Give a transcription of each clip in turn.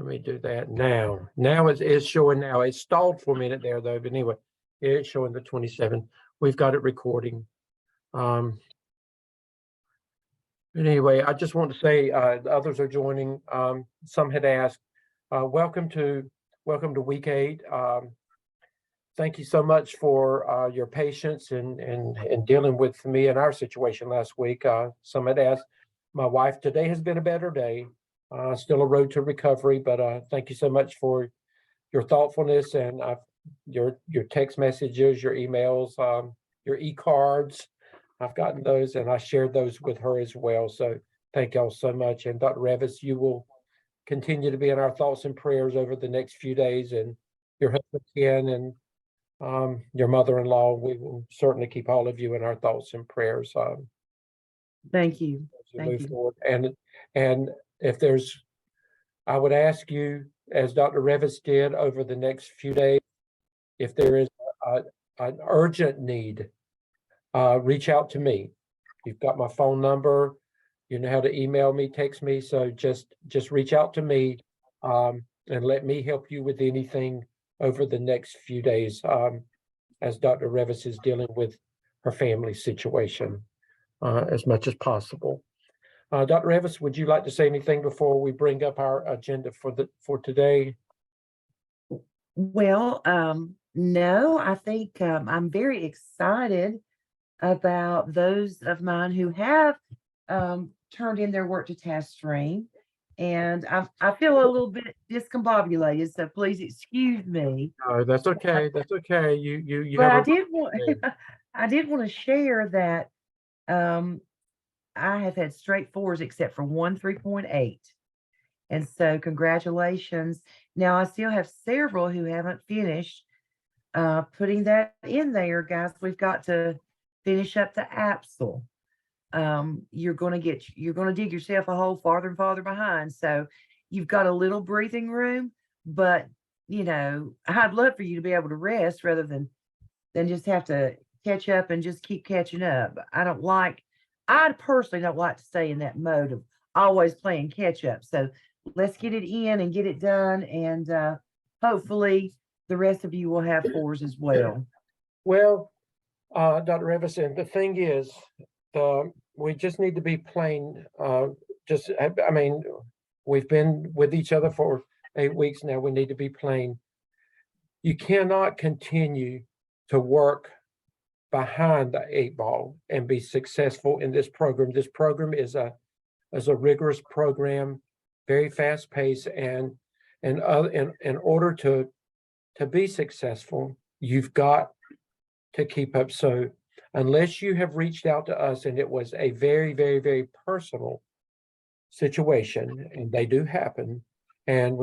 me do that now. Now it's showing now. It stalled for a minute there though, but anyway, it's showing the 27th. We've got it recording. Anyway, I just want to say the others are joining. Some had asked, welcome to week 8. Thank you so much for your patience in dealing with me and our situation last week. Some had asked, my wife, today has been a better day. Still a road to recovery, but thank you so much for your thoughtfulness and your text messages, your emails, your e-cards. I've gotten those and I shared those with her as well. So thank y'all so much. And Dr. Revis, you will continue to be in our thoughts and prayers over the next few days, and your husband Ken and your mother-in-law. We will certainly keep all of you in our thoughts and prayers. Thank you. Move forward. And if there's, I would ask you, as Dr. Revis did over the next few days, if there is an urgent need, reach out to me. You've got my phone number. You know how to email me, text me. So just reach out to me and let me help you with anything over the next few days as Dr. Revis is dealing with her family situation as much as possible. Dr. Revis, would you like to say anything before we bring up our agenda for today? Well, no, I think I'm very excited about those of mine who have turned in their work to task stream. And I feel a little bit discombobulated, so please excuse me. No, that's okay. That's okay. You But have I did want to share that I have had straight 4s except for one 3.8. And so congratulations. Now I still have several who haven't finished putting that in there, guys. We've got to finish up the AAPTEL. You're going to dig yourself a hole farther and farther behind. So you've got a little breathing room, but you know, I'd love for you to be able to rest rather than just have to catch up and just keep catching up. I personally don't like to stay in that mode of always playing catch up. So let's get it in and get it done. And hopefully the rest of you will have 4s as well. Well, Dr. Everson, the thing is, we just need to be plain. I mean, we've been with each other for 8 weeks now. We need to be plain. You cannot continue to work behind the 8 ball and be successful in this program. This program is a rigorous program, very fast paced, and in order to be successful, you've got to keep up. So unless you have reached out to us and it was a very, very, very personal situation, and they do happen, and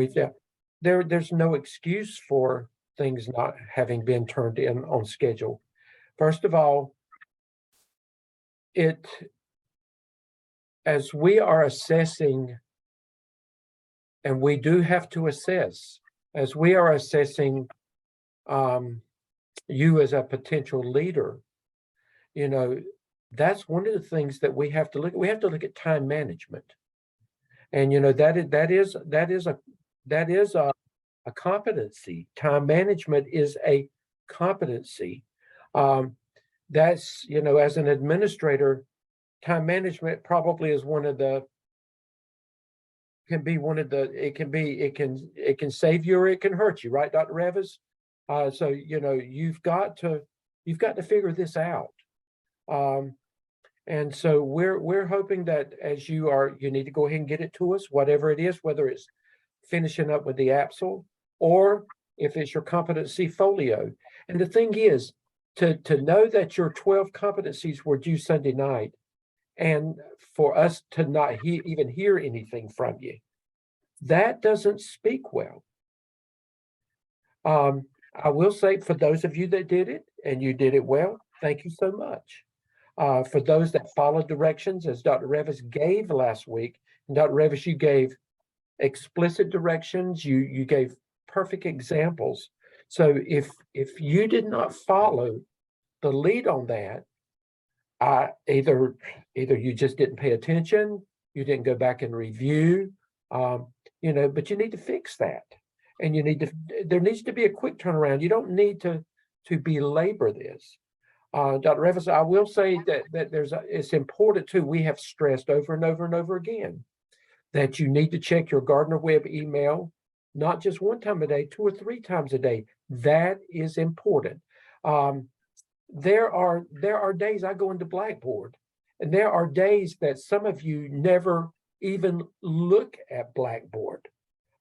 there's no excuse for things not having been turned in on schedule. First of all, as we are assessing, and we do have to assess, as we are assessing you as a potential leader, you know, that's one of the things that we have to look at. We have to look at time management, and you know that is a competency. Time management is a competency. That's, you know, as an administrator, time management probably is it can save you or it can hurt you, right, Dr. Revis? So, you know, you've got to figure this out. And so we're hoping that as you need to go ahead and get it to us, whatever it is, whether it's finishing up with the AAPTEL or if it's your competency folio. And the thing is, to know that your 12 competencies were due Sunday night, and for us to not even hear anything from you, that doesn't speak well. I will say, for those of you that did it and you did it well, thank you so much. For those that followed directions, as Dr. Revis gave last week, and Dr. Revis, you gave explicit directions, you gave perfect examples. So if you did not follow the lead on that, either you just didn't pay attention, you didn't go back and review, but you need to fix that. And there needs to be a quick turnaround. You don't need to belabor this. Dr. Evans, I will say that it's important too. We have stressed over and over and over again that you need to check your Gardner Webb email, not just one time a day, 2 or 3 times a day. That is important. There are days I go into Blackboard, and there are days that some of you never even look at Blackboard.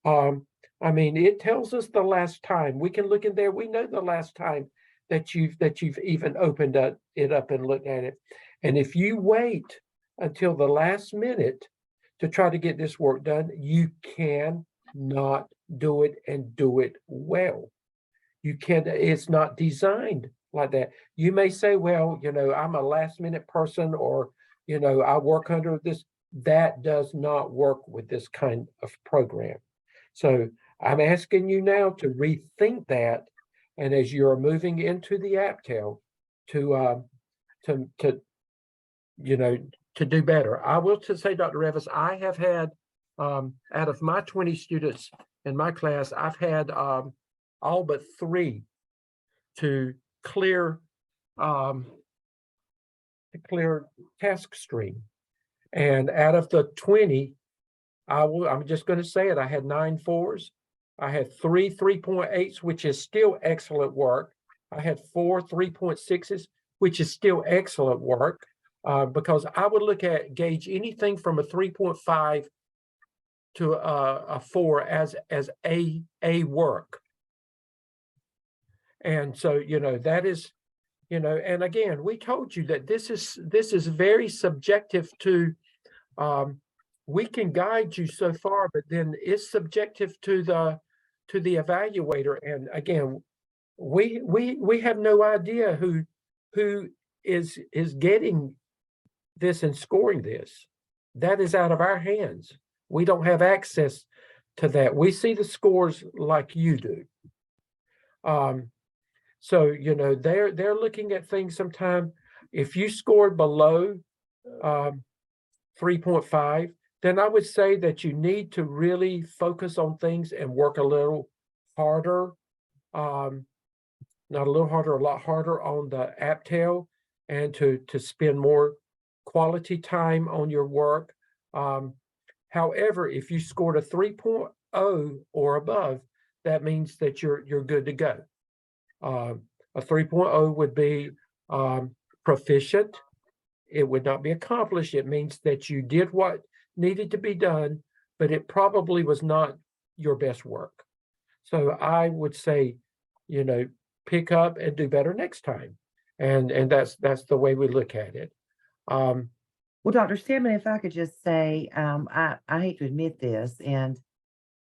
I mean, it tells us the last time. We can look in there. We know the last time that you've even opened it up and looked at it. And if you wait until the last minute to try to get this work done, you cannot do it and do it well. You can't. It's not designed like that. You may say, well, I'm a last minute person, or, I work under this. That does not work with this kind of program. So I'm asking you now to rethink that. And as you're moving into the AAPTEL to do better. I will to say, Dr. Revis, I have had, out of my 20 students in my class, I've had all but 3 to clear task stream. And out of the 20, I'm just going to say it, I had 9 4s. I had 3 3.8s, which is still excellent work. I had 4 3.6s, which is still excellent work, because I would gauge anything from a 3.5 to a 4 as a work. And so, that is, and again, we told you that this is very subjective to, we can guide you so far, but then it's subjective to the evaluator. And again, we have no idea who is getting this and scoring this. That is out of our hands. We don't have access to that. We see the scores like you do. So, they're looking at things sometime. If you scored below 3.5, then I would say that you need to really focus on things and work a little harder, not a little harder, a lot harder on the AAPTEL, and to spend more quality time on your work. However, if you scored a 3.0 or above, that means that you're good to go. A 3.0 would be proficient. It would not be accomplished. It means that you did what needed to be done, but it probably was not your best work. So I would say, pick up and do better next time. And that's the way we look at it. Well, Dr. Stedman, if I could just say, I hate to admit this, and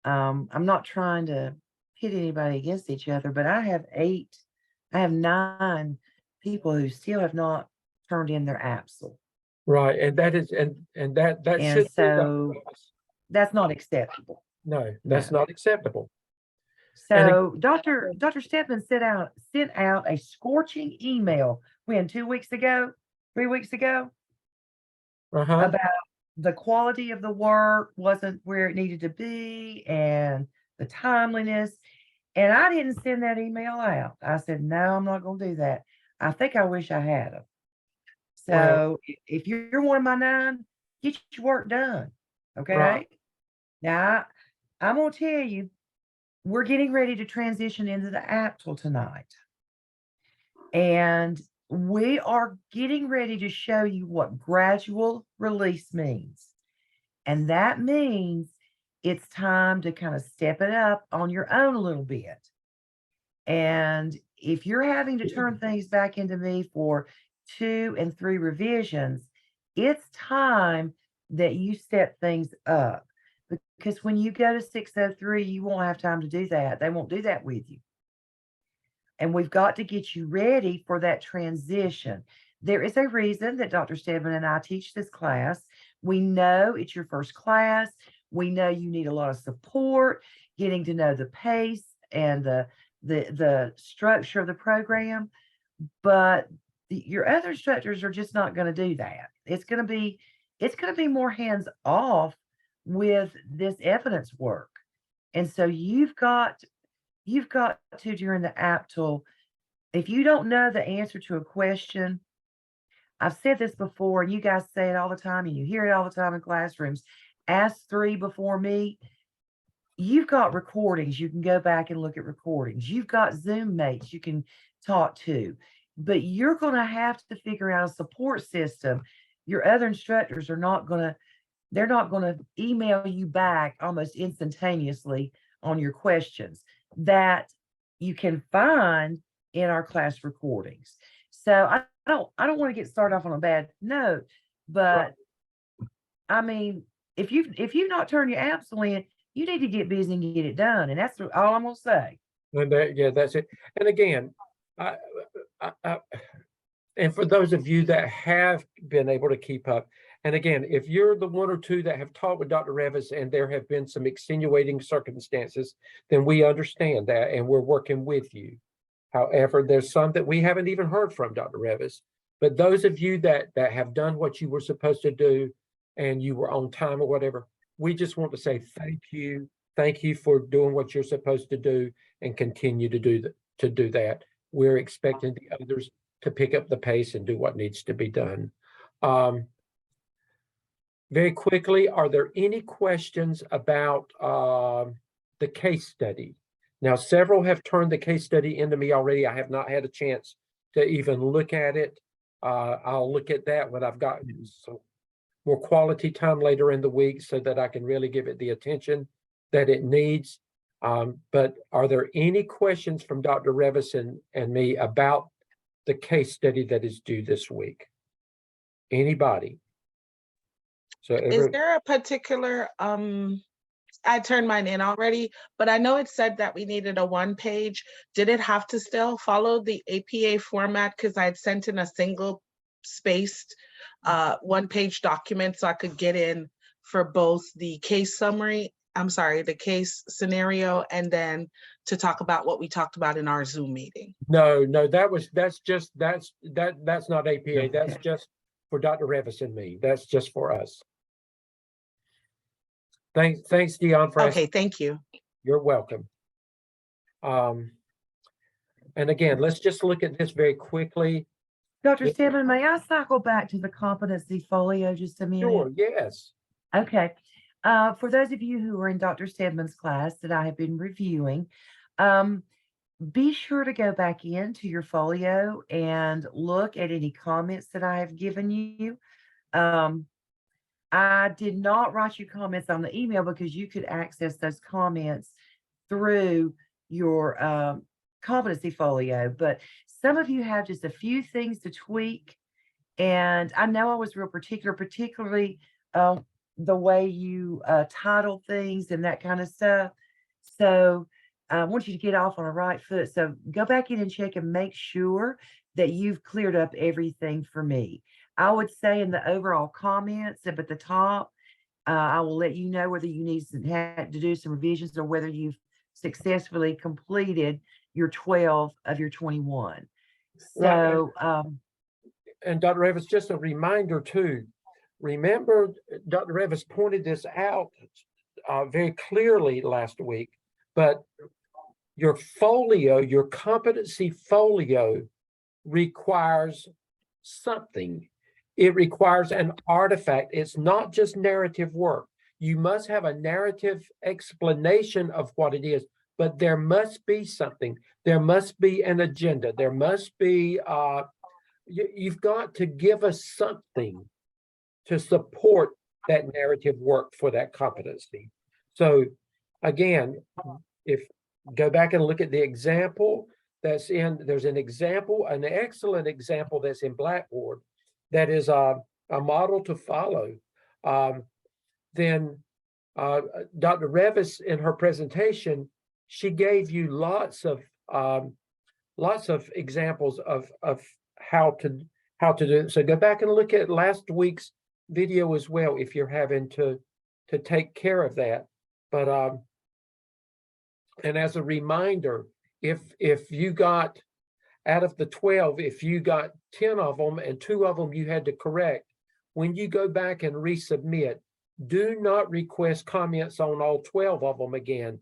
I'm not trying to pit anybody against each other, but I have 9 people who still have not turned in their APSL. Right, and that is, and that And should so that's not acceptable. No, that's not acceptable. So Dr. Stedman sent out a scorching email 2 weeks ago, 3 weeks ago, about the quality of the work wasn't where it needed to be and the timeliness. And I didn't send that email out. I said, no, I'm not going to do that. I think I wish I had them. So if you're one of my 9, get your work done. Okay. Right. Now, I'm going to tell you, we're getting ready to transition into the AAPTEL tonight. And we are getting ready to show you what gradual release means. And that means it's time to kind of step it up on your own a little bit. And if you're having to turn things back into me for 2 and 3 revisions, it's time that you step things up. Because when you go to 603, you won't have time to do that. They won't do that with you. And we've got to get you ready for that transition. There is a reason that Dr. Stedman and I teach this class. We know it's your first class. We know you need a lot of support, getting to know the pace and the structure of the program. But your other instructors are just not going to do that. It's going to be more hands off, with this evidence work. And so you've got to, during the AAPTEL, if you don't know the answer to a question, I've said this before, and you guys say it all the time, and you hear it all the time in classrooms. Ask 3 before me. You've got recordings. You can go back and look at recordings. You've got Zoom mates you can talk to, but you're going to have to figure out a support system. Your other instructors are not going to, they're not going to email you back almost instantaneously on your questions that you can find in our class recordings. So I don't want to get started off on a bad note, but I mean, if you've not turned your AAPTEL in, you need to get busy and get it done. And that's all I'm gonna say. And yeah, that's it. And again, I, I, and for those of you that have been able to keep up, and again, if you're the one or two that have talked with Dr. Revis and there have been some extenuating circumstances, then we understand that and we're working with you. However, there's some that we haven't even heard from, Dr. Revis. But those of you that have done what you were supposed to do and you were on time or whatever, we just want to say thank you. Thank you for doing what you're supposed to do and continue to do that. We're expecting the others to pick up the pace and do what needs to be done. Very quickly, are there any questions about the case study? Now, several have turned the case study into me already. I have not had a chance to even look at it. I'll look at that when I've got some more quality time later in the week so that I can really give it the attention that it needs. But are there any questions from Dr. Revis and me about the case study that is due this week? Anybody? So Is there a particular, I turned mine in already, but I know it said that we needed a 1-page. Did it have to still follow the APA format? Because I had sent in a single spaced 1-page document so I could get in for both the case summary, I'm sorry, the case scenario, and then to talk about what we talked about in our Zoom meeting. No, that's not APA. That's just for Dr. Revis and me. That's just for us. Thanks, Dion, for asking. Okay, thank you. You're welcome. And again, let's just look at this very quickly. Dr. Stedman, may I cycle back to the competency folio just a minute? Sure, yes. Okay. For those of you who are in Dr. Stedman's class that I have been reviewing, be sure to go back into your folio and look at any comments that I have given you. I did not write you comments on the email because you could access those comments through your competency folio, but some of you have just a few things to tweak. And I know I was real particular, particularly the way you title things and that kind of stuff. So I want you to get off on a right foot. So go back in and check and make sure that you've cleared up everything for me. I would say in the overall comments up at the top, I will let you know whether you need to do some revisions or whether you've successfully completed your 12 of your 21. So, and Dr. Revis, just a reminder too, remember Dr. Revis pointed this out very clearly last week, but your folio, your competency folio requires something. It requires an artifact. It's not just narrative work. You must have a narrative explanation of what it is, but there must be something. There must be an agenda. There must be, you've got to give us something to support that narrative work for that competency. So again, if go back and look at the example that's there's an example, an excellent example that's in Blackboard that is a model to follow. Then Dr. Revis in her presentation, she gave you lots of examples of how to do it. So go back and look at last week's video as well if you're having to take care of that. But and as a reminder, if you got out of the 12, if you got 10 of them and 2 of them you had to correct, when you go back and resubmit, do not request comments on all 12 of them again,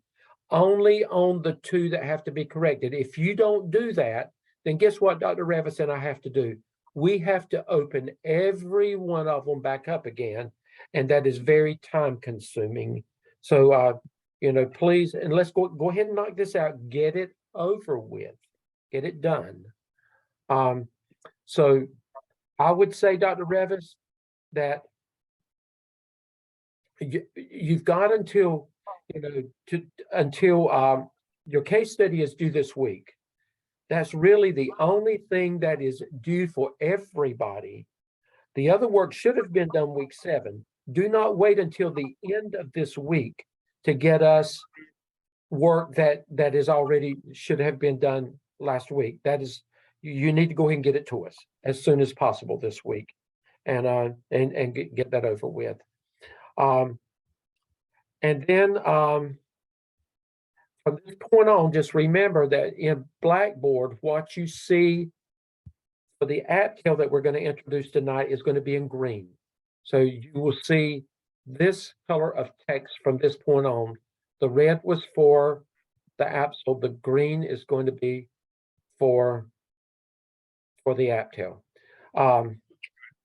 only on the 2 that have to be corrected. If you don't do that, then guess what Dr. Revis and I have to do? We have to open every one of them back up again, and that is very time consuming. So, please, and let's go ahead and knock this out, get it over with, get it done. So I would say, Dr. Revis, that you've got until your case study is due this week. That's really the only thing that is due for everybody. The other work should have been done week 7. Do not wait until the end of this week to get us work that is already should have been done last week. That is, you need to go ahead and get it to us as soon as possible this week, and get that over with. And then from this point on, just remember that in Blackboard, what you see for the AAPTEL that we're going to introduce tonight is going to be in green. So you will see this color of text from this point on. The red was for the AAPTEL, the green is going to be for the AAPTEL.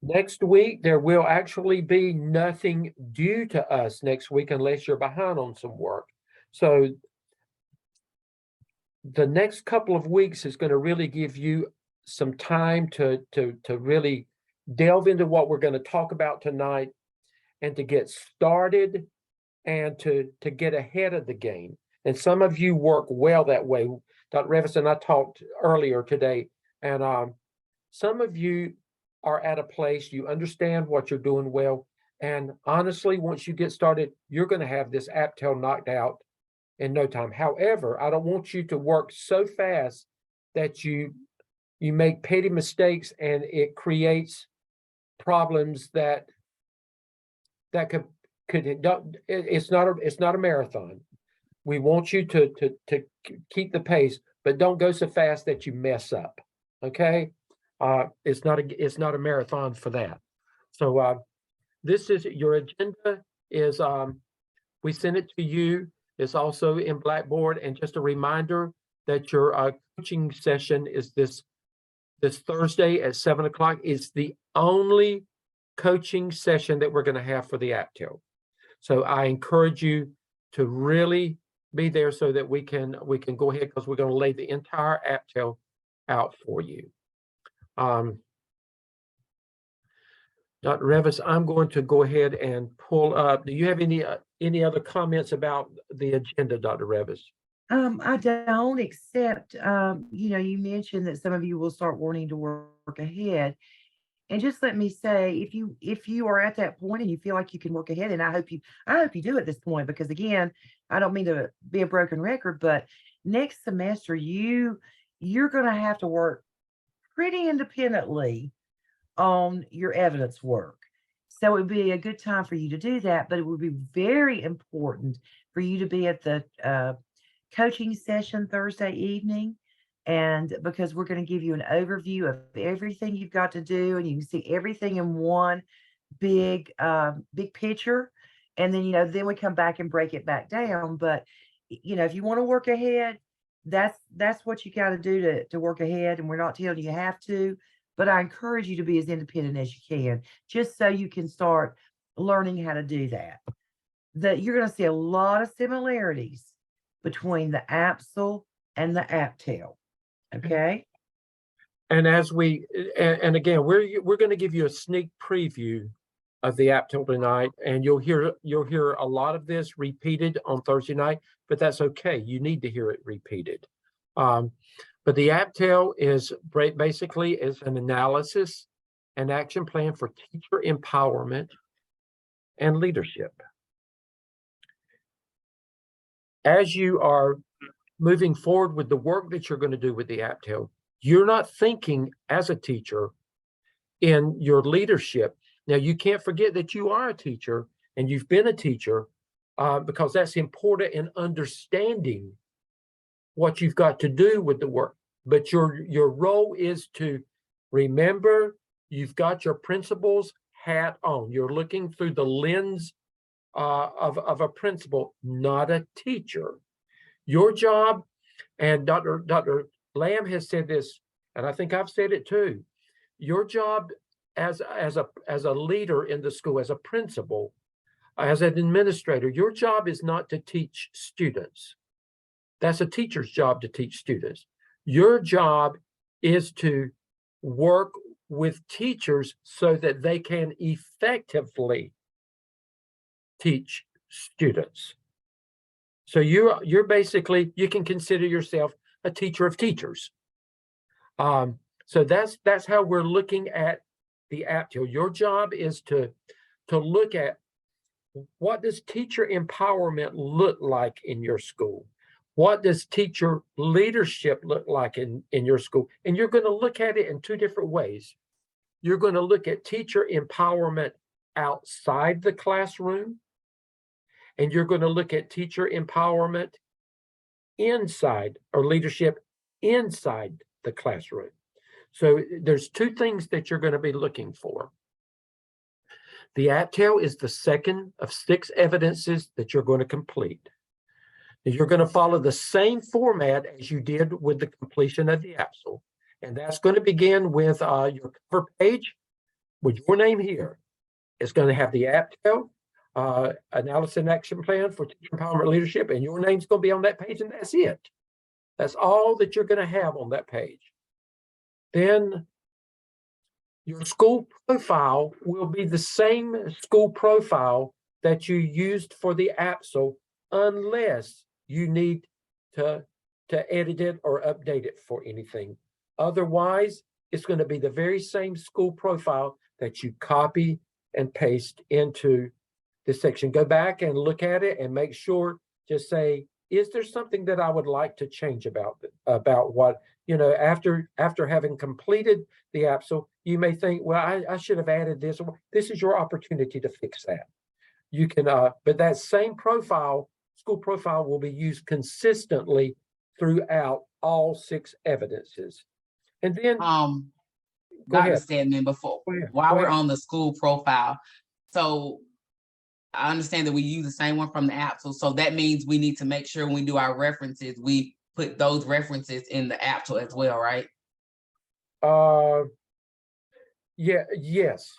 Next week, there will actually be nothing due to us next week unless you're behind on some work. So the next couple of weeks is going to really give you some time to really delve into what we're going to talk about tonight, and to get started, and to get ahead of the game. And some of you work well that way. Dr. Revis and I talked earlier today, and some of you are at a place, you understand what you're doing well, and honestly, once you get started, you're going to have this AAPTEL knocked out in no time. However, I don't want you to work so fast that you make petty mistakes and it creates problems that could it's not a marathon. We want you to keep the pace, but don't go so fast that you mess up. Okay, it's not a marathon for that. So this is your agenda. Is we sent it to you. It's also in Blackboard, and just a reminder that your coaching session is this Thursday at 7 o'clock. It's the only coaching session that we're going to have for the AAPTEL. So I encourage you to really be there so that we can go ahead, because we're going to lay the entire AAPTEL out for you. Dr. Revis, I'm going to go ahead and pull up. Do you have any other comments about the agenda, Dr. Revis? I don't, except you mentioned that some of you will start wanting to work ahead. And just let me say, if you are at that point and you feel like you can work ahead, and I hope you do at this point, because again, I don't mean to be a broken record, but next semester you're going to have to work pretty independently on your evidence work. So it would be a good time for you to do that, but it would be very important for you to be at the coaching session Thursday evening. And because we're going to give you an overview of everything you've got to do, and you can see everything in one big picture. And then, then we come back and break it back down. But, if you want to work ahead, that's what you got to do to work ahead. And we're not telling you have to, but I encourage you to be as independent as you can, just so you can start learning how to do that. You're going to see a lot of similarities between the AAPTEL and the AAPTEL. Okay. And and again, we're going to give you a sneak preview of the AAPTEL tonight, and you'll hear a lot of this repeated on Thursday night, but that's okay. You need to hear it repeated. But the AAPTEL is basically is an analysis and action plan for teacher empowerment and leadership. As you are moving forward with the work that you're going to do with the AAPTEL, you're not thinking as a teacher in your leadership. Now, you can't forget that you are a teacher and you've been a teacher, because that's important in understanding what you've got to do with the work. But your role is to remember you've got your principal's hat on. You're looking through the lens of a principal, not a teacher. Your job, and Dr. Lamb has said this, and I think I've said it too. Your job as a leader in the school, as a principal, as an administrator, your job is not to teach students. That's a teacher's job to teach students. Your job is to work with teachers so that they can effectively teach students. So you're basically, you can consider yourself a teacher of teachers. So that's how we're looking at the AAPTEL. Your job is to look at what does teacher empowerment look like in your school? What does teacher leadership look like in your school? And you're going to look at it in two different ways. You're going to look at teacher empowerment outside the classroom, and you're going to look at teacher empowerment inside, or leadership inside the classroom. So there's two things that you're going to be looking for. The AAPTEL is the second of 6 evidences that you're going to complete. You're going to follow the same format as you did with the completion of the AAPTEL. And that's going to begin with your cover page with your name here. It's going to have the AAPTEL analysis and action plan for teacher empowerment leadership, and your name's going to be on that page, and that's it. That's all that you're going to have on that page. Then your school profile will be the same school profile that you used for the AAPTEL, unless you need to edit it or update it for anything. Otherwise, it's going to be the very same school profile that you copy and paste into this section. Go back and look at it and make sure, just say, is there something that I would like to change about what, after having completed the AAPTEL, you may think, well, I should have added this. This is your opportunity to fix that. You can, but that same profile, school profile, will be used consistently throughout all 6 evidences. And then, go Dr. ahead. Stedman, before, Go ahead. while Go we're ahead. on the school profile, so I understand that we use the same one from the AAPTEL, so that means we need to make sure when we do our references, we put those references in the AAPTEL as well, right? Yeah, yes.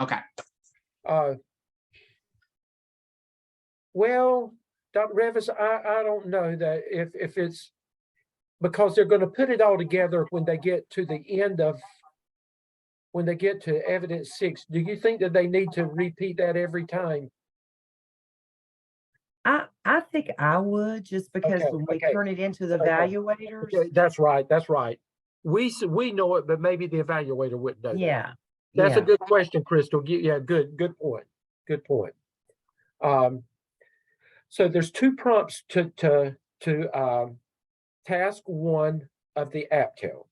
Okay. Well, Dr. Revis, I don't know that if it's because they're going to put it all together when they get to the end of, when they get to evidence 6. Do you think that they need to repeat that every time? I think I would, just because Okay, when we okay. turn it into the Okay. evaluators. Okay, that's right. That's right. We know it, but maybe the evaluator wouldn't know that. Yeah. That's a yeah. good question, Crystal. Yeah, good point. Good point. So there's 2 prompts to task 1 of the AAPTEL.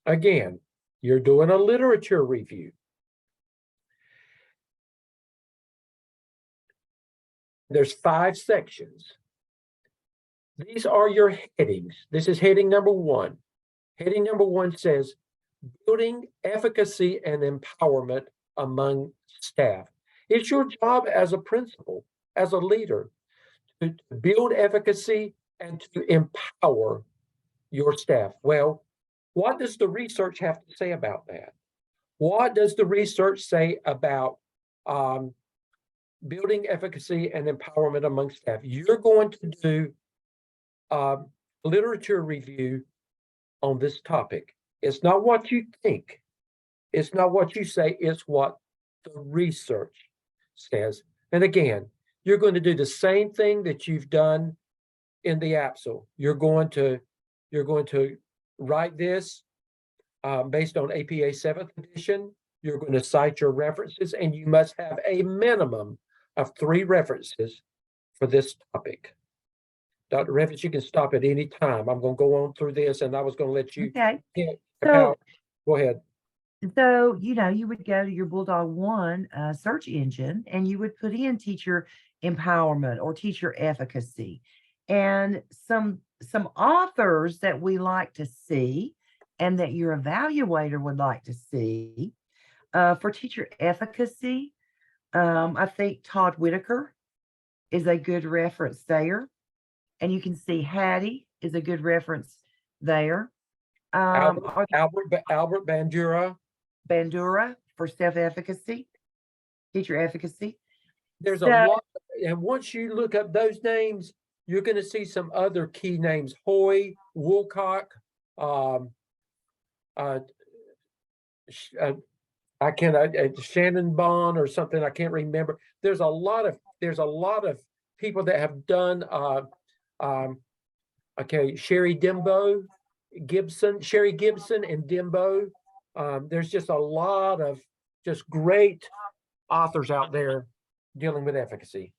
Again, you're doing a literature review. There's 5 sections. These are your headings. This is heading number 1. Heading number 1 says, building efficacy and empowerment among staff. It's your job as a principal, as a leader, to build efficacy and to empower your staff. Well, what does the research have to say about that? What does the research say about building efficacy and empowerment among staff? You're going to do literature review on this topic. It's not what you think. It's not what you say. It's what the research says. And again, you're going to do the same thing that you've done in the AAPTEL. You're going to write this based on APA 7th edition. You're going to cite your references, and you must have a minimum of 3 references for this topic. Dr. Revis, you can stop at any time. I'm going to go on through this, and I was going to let you Okay. get So, about. Go ahead. So, you would go to your Bulldog One search engine, and you would put in teacher empowerment or teacher efficacy, and some authors that we like to see and that your evaluator would like to see for teacher efficacy. I think Todd Whitaker is a good reference there. And you can see Hattie is a good reference there. Are Albert Bandura. Bandura for self-efficacy, teacher efficacy. There's a So- lot, and once you look up those names, you're going to see some other key names: Hoy, Woolcock, I cannot Shannon Bond or something. I can't remember. There's a lot of people that have done. Okay, Sherry Gibson and Dimbo. There's just a lot of just great authors out there dealing with efficacy.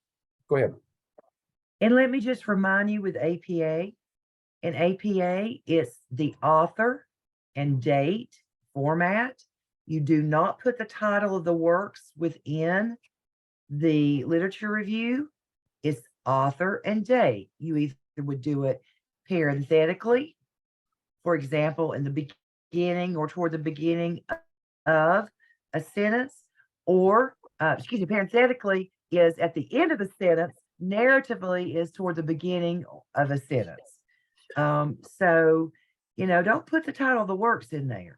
Go ahead. And let me just remind you with APA, in APA, it's the author and date format. You do not put the title of the works within the literature review. It's author and date. You either would do it parenthetically, for example, in the beginning or toward the beginning of a sentence, or, parenthetically is at the end of the sentence, narratively is toward the beginning of a sentence. So, don't put the title of the works in there.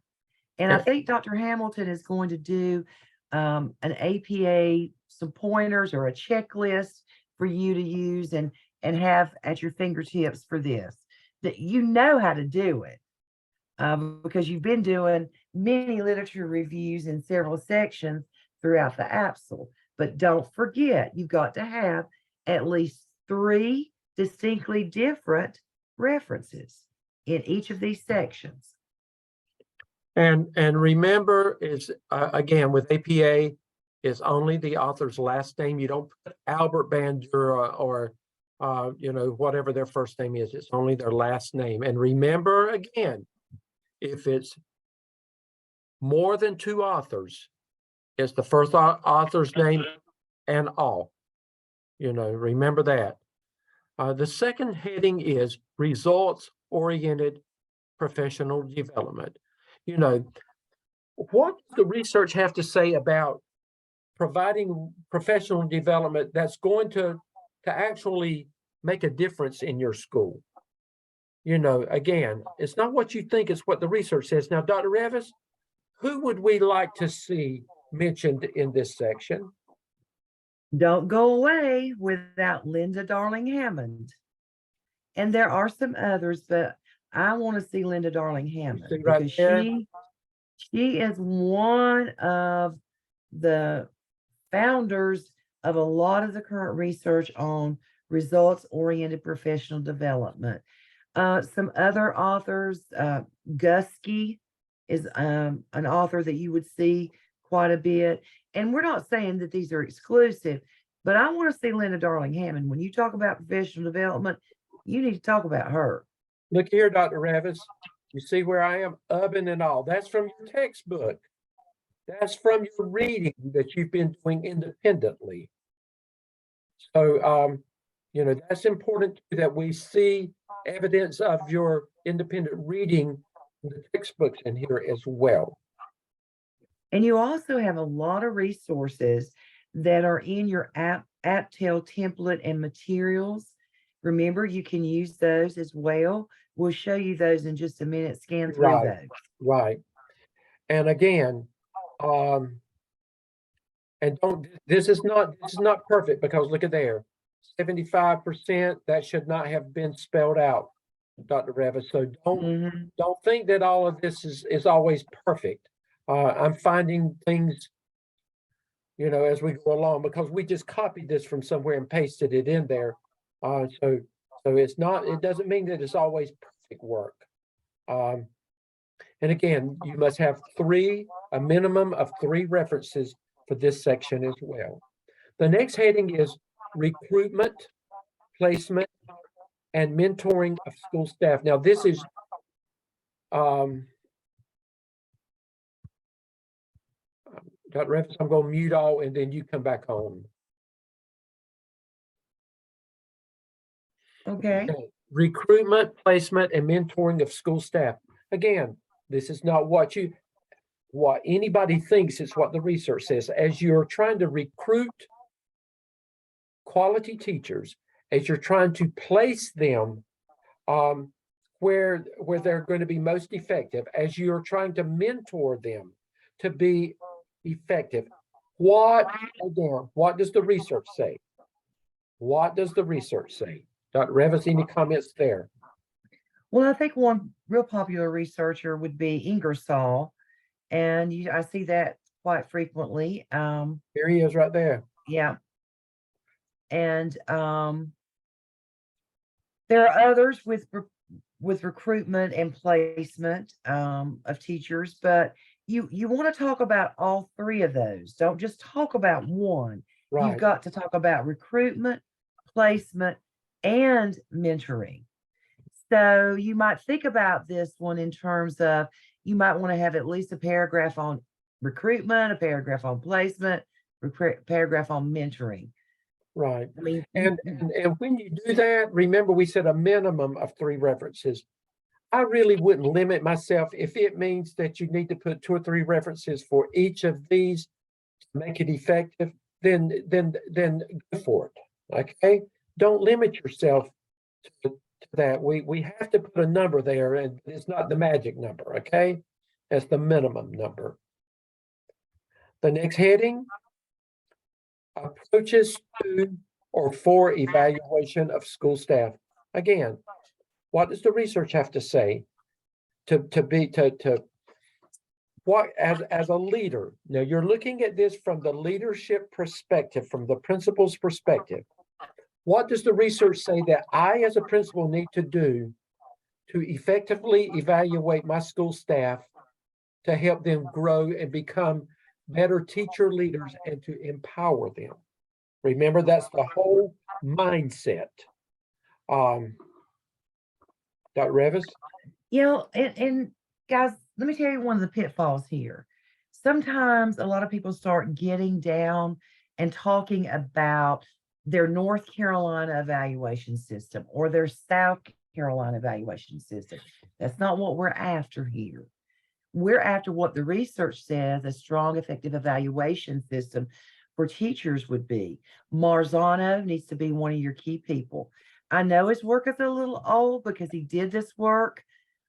And I think Dr. Hamilton is going to do an APA, some pointers or a checklist for you to use and have at your fingertips for this, that you know how to do it. Because you've been doing many literature reviews in several sections throughout the AAPTEL. But don't forget, you've got to have at least 3 distinctly different references in each of these sections. And remember, is again with APA, is only the author's last name. You don't put Albert Bandura or whatever their first name is. It's only their last name. And remember again, if it's more than 2 authors, it's the first author's name and all. Remember that. The second heading is results-oriented professional development. What does the research have to say about providing professional development that's going to actually make a difference in your school? Again, it's not what you think, it's what the research says. Now, Dr. Revis, who would we like to see mentioned in this section? Don't go away without Linda Darling Hammond. And there are some others, but I want to see Linda Darling Hammond right because there? she is one of the founders of a lot of the current research on results-oriented professional development. Some other authors, Gusky is an author that you would see quite a bit. And we're not saying that these are exclusive, but I want to see Linda Darling Hammond. When you talk about professional development, you need to talk about her. Look here, Dr. Revis. You see where I am? Ubbing and all. That's from your textbook. That's from your reading that you've been doing independently. So, that's important that we see evidence of your independent reading in the textbooks in here as well. And you also have a lot of resources that are in your AAPTEL template and materials. Remember, you can use those as well. We'll show you those in just a minute. Scan through Right. those. Right. And again, and this is not perfect, because look at there, 75%, that should not have been spelled out, Dr. Revis. So don't think that all of this is always perfect. I'm finding things, as we go along, because we just copied this from somewhere and pasted it in there. So it doesn't mean that it's always perfect work. And again, you must have a minimum of 3 references for this section as well. The next heading is recruitment, placement, and mentoring of school staff. Now, this is Dr. Revis, I'm going to mute all and then you come back on. Okay. Recruitment, placement, and mentoring of school staff. Again, this is not what anybody thinks, it's what the research says. As you're trying to recruit quality teachers as you're trying to place them where they're going to be most effective, as you're trying to mentor them to be effective. What does the research say? What does the research say? Dr. Revis, any comments there? Well, I think one real popular researcher would be Ingersoll, and I see that quite frequently. Here he is right there. Yeah. And there are others with recruitment and placement of teachers, but you want to talk about all three of those. Don't just talk about one. You've Right. got to talk about recruitment, placement, and mentoring. So you might think about this one in terms of, you might want to have at least a paragraph on recruitment, a paragraph on placement, paragraph on mentoring. Right. I mean, And when you do that, remember we said a minimum of 3 references. I really wouldn't limit myself. If it means that you need to put 2 or 3 references for each of these to make it effective, then go for it. Okay. Don't limit yourself to that. We have to put a number there, and it's not the magic number. Okay. That's the minimum number. The next heading, approaches to or for evaluation of school staff. Again, what does the research have to say to what as a leader? Now you're looking at this from the leadership perspective, from the principal's perspective. What does the research say that I as a principal need to do to effectively evaluate my school staff to help them grow and become better teacher leaders and to empower them? Remember, that's the whole mindset. Dr. Revis? and guys, let me tell you one of the pitfalls here. Sometimes a lot of people start getting down and talking about their North Carolina evaluation system or their South Carolina evaluation system. That's not what we're after here. We're after what the research says a strong, effective evaluation system for teachers would be. Marzano needs to be one of your key people. I know his work is a little old because he did this work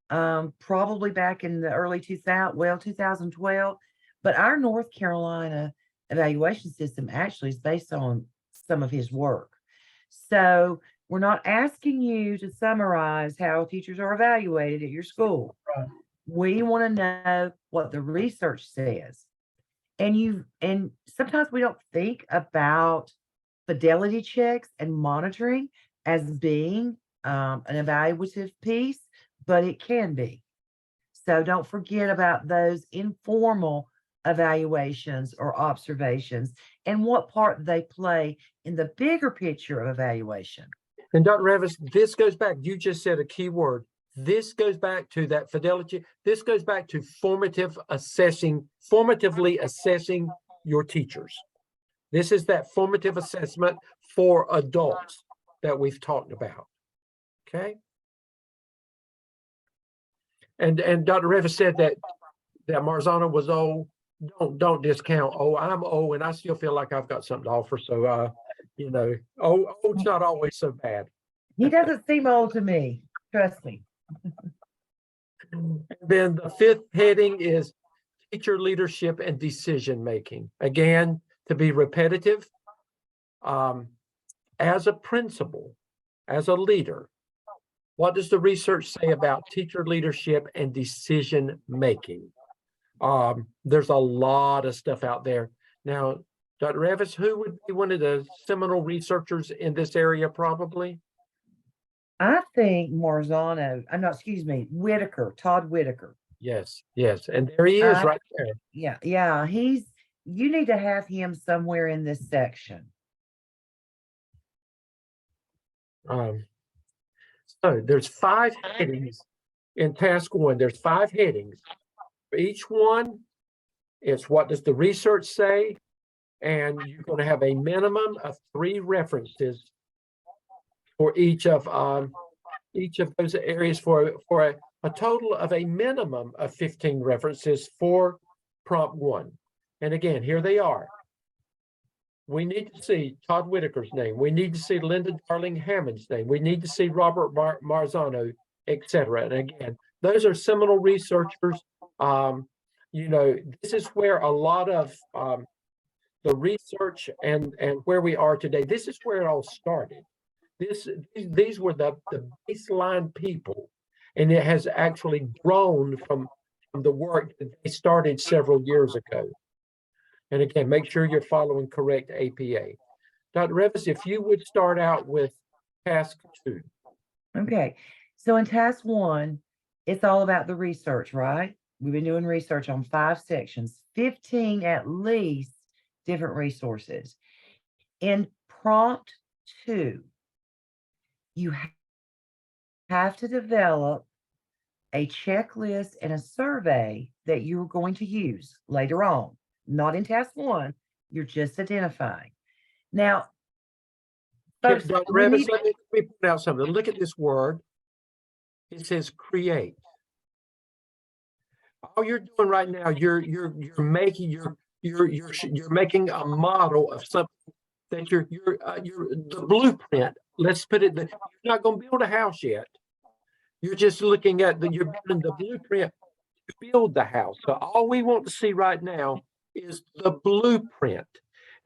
probably back in the early 2012, but our North Carolina evaluation system actually is based on some of his work. So we're not asking you to summarize how teachers are evaluated at your school. Right. We want to know what the research says. And sometimes we don't think about fidelity checks and monitoring as being an evaluative piece, but it can be. So don't forget about those informal evaluations or observations and what part they play in the bigger picture of evaluation. And Dr. Revis, this goes back, you just said a key word. This goes back to that fidelity. This goes back to formatively assessing your teachers. This is that formative assessment for adults that we've talked about. Okay. And Dr. Revis said that Marzano was old. Don't discount. Oh, I'm old and I still feel like I've got something to offer. So old's not always so bad. He doesn't seem old to me. Trust me. And then the 5th heading is teacher leadership and decision making. Again, to be repetitive, as a principal, as a leader, what does the research say about teacher leadership and decision making? There's a lot of stuff out there. Now, Dr. Revis, who would be one of the seminal researchers in this area probably? I think Marzano, Whitaker, Todd Whitaker. Yes. And there he is right there. Yeah. You need to have him somewhere in this section. So there's 5 headings in task 1. There's 5 headings. For each one, it's what does the research say? And you're going to have a minimum of 3 references for each of those areas for a total of a minimum of 15 references for prompt 1. And again, here they are. We need to see Todd Whitaker's name. We need to see Linda Darling Hammond's name. We need to see Robert Marzano, et cetera. And again, those are seminal researchers. You know, this is where a lot of the research and where we are today, this is where it all started. These were the baseline people, and it has actually grown from the work that they started several years ago. And again, make sure you're following correct APA. Dr. Revis, if you would start out with task 2. Okay, so in task 1, it's all about the research, right? We've been doing research on 5 sections, 15 at least different resources. In prompt 2, you have to develop a checklist and a survey that you're going to use later on. Not in task 1, you're just identifying. Now, folks, Dr. we Revis, need- let me point out something. Look at this word. It says create. All you're doing right now, you're making you're making a model of something that you're the blueprint. Let's put it that you're not going to build a house yet. You're just looking at you're building the blueprint to build the house. So all we want to see right now is the blueprint.